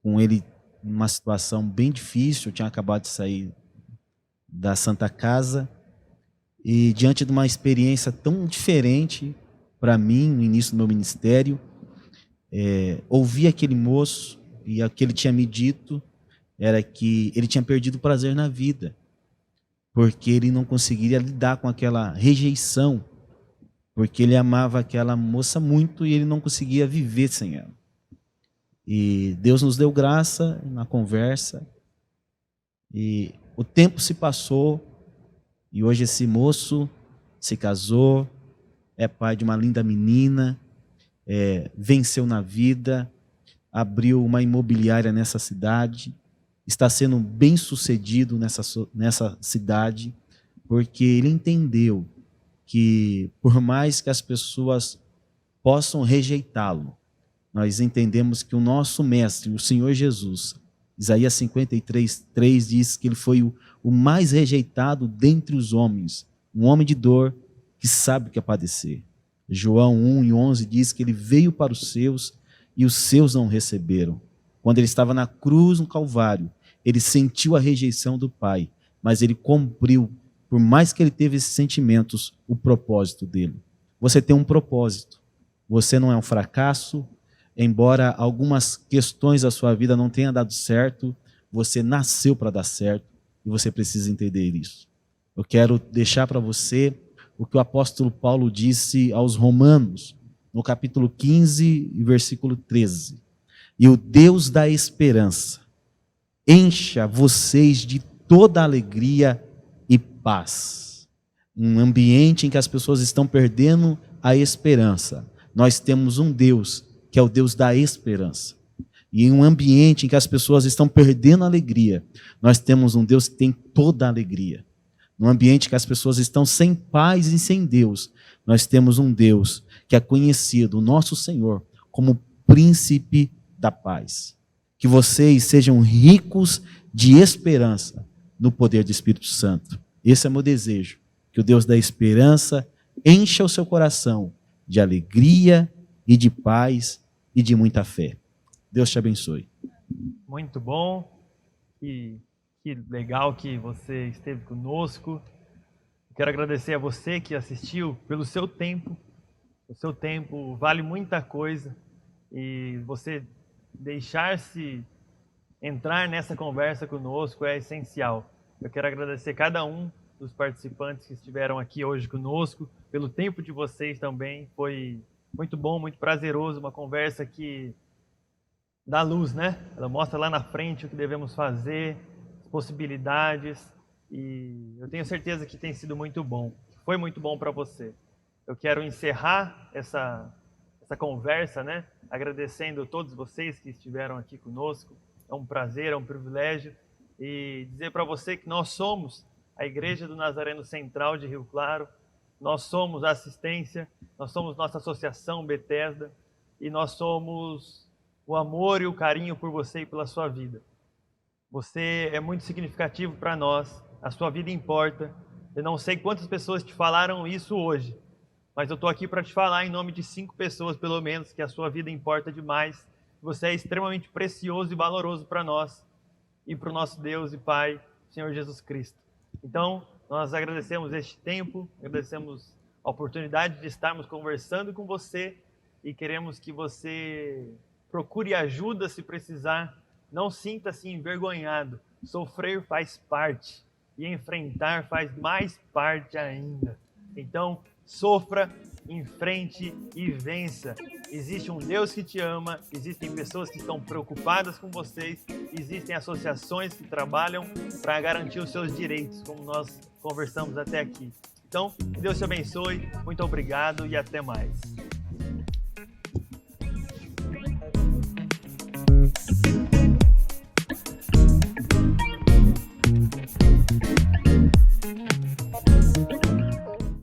com ele numa situação bem difícil, eu tinha acabado de sair da Santa Casa, e diante de uma experiência tão diferente para mim, no início do meu ministério, ouvir aquele moço, e o que ele tinha me dito era que ele tinha perdido o prazer na vida, porque ele não conseguiria lidar com aquela rejeição, porque ele amava aquela moça muito e ele não conseguia viver sem ela. E Deus nos deu graça na conversa, e o tempo se passou, e hoje esse moço se casou, é pai de uma linda menina, venceu na vida, abriu uma imobiliária nessa cidade, está sendo bem sucedido nessa cidade, porque ele entendeu que por mais que as pessoas possam rejeitá-lo, nós entendemos que o nosso mestre, o Senhor Jesus, Isaías 53:3 diz que ele foi o mais rejeitado dentre os homens, um homem de dor que sabe o que é padecer. João 1:11 diz que ele veio para os seus e os seus não receberam. Quando ele estava na cruz, no Calvário, ele sentiu a rejeição do Pai, mas ele cumpriu, por mais que ele teve esses sentimentos, o propósito dele. Você tem um propósito. Você não é um fracasso. Embora algumas questões da sua vida não tenham dado certo, você nasceu para dar certo e você precisa entender isso. Eu quero deixar para você o que o apóstolo Paulo disse aos Romanos, no capítulo 15, versículo 13. E o Deus da esperança encha vocês de toda alegria e paz. Um ambiente em que as pessoas estão perdendo a esperança. Nós temos um Deus que é o Deus da esperança. E em um ambiente em que as pessoas estão perdendo a alegria, nós temos um Deus que tem toda a alegria. Num ambiente que as pessoas estão sem paz e sem Deus, nós temos um Deus que é conhecido, o nosso Senhor, como príncipe da paz. Que vocês sejam ricos de esperança no poder do Espírito Santo. Esse é meu desejo, que o Deus da esperança encha o seu coração de alegria e de paz e de muita fé. Deus te abençoe. Muito bom. Que legal que você esteve conosco. Quero agradecer a você que assistiu pelo seu tempo. O seu tempo vale muita coisa. E você deixar-se entrar nessa conversa conosco é essencial. Eu quero agradecer cada um dos participantes que estiveram aqui hoje conosco, pelo tempo de vocês também. Foi muito bom, muito prazeroso, uma conversa que dá luz, né? Ela mostra lá na frente o que devemos fazer, as possibilidades, e eu tenho certeza que tem sido muito bom. Foi muito bom para você. Eu quero encerrar essa conversa, né? Agradecendo a todos vocês que estiveram aqui conosco. É um prazer, é um privilégio. e dizer para você que nós somos a Igreja do Nazareno Central de Rio Claro, nós somos a assistência, nós somos nossa associação Bethesda e nós somos o amor e o carinho por você e pela sua vida. Você é muito significativo para nós, a sua vida importa. Eu não sei quantas pessoas te falaram isso hoje, mas eu estou aqui para te falar em nome de 5 pessoas, pelo menos, que a sua vida importa demais. Você é extremamente precioso e valoroso para nós e para o nosso Deus e Pai, Senhor Jesus Cristo. Então, nós agradecemos este tempo, agradecemos a oportunidade de estarmos conversando com você e queremos que você procure ajuda se precisar. Não sinta-se envergonhado. Sofrer faz parte e enfrentar faz mais parte ainda. Então, sofra, enfrente e vença. Existe um Deus que te ama, existem pessoas que estão preocupadas com vocês, existem associações que trabalham para garantir os seus direitos, como nós conversamos até aqui. Então, que Deus te abençoe, muito obrigado e até mais.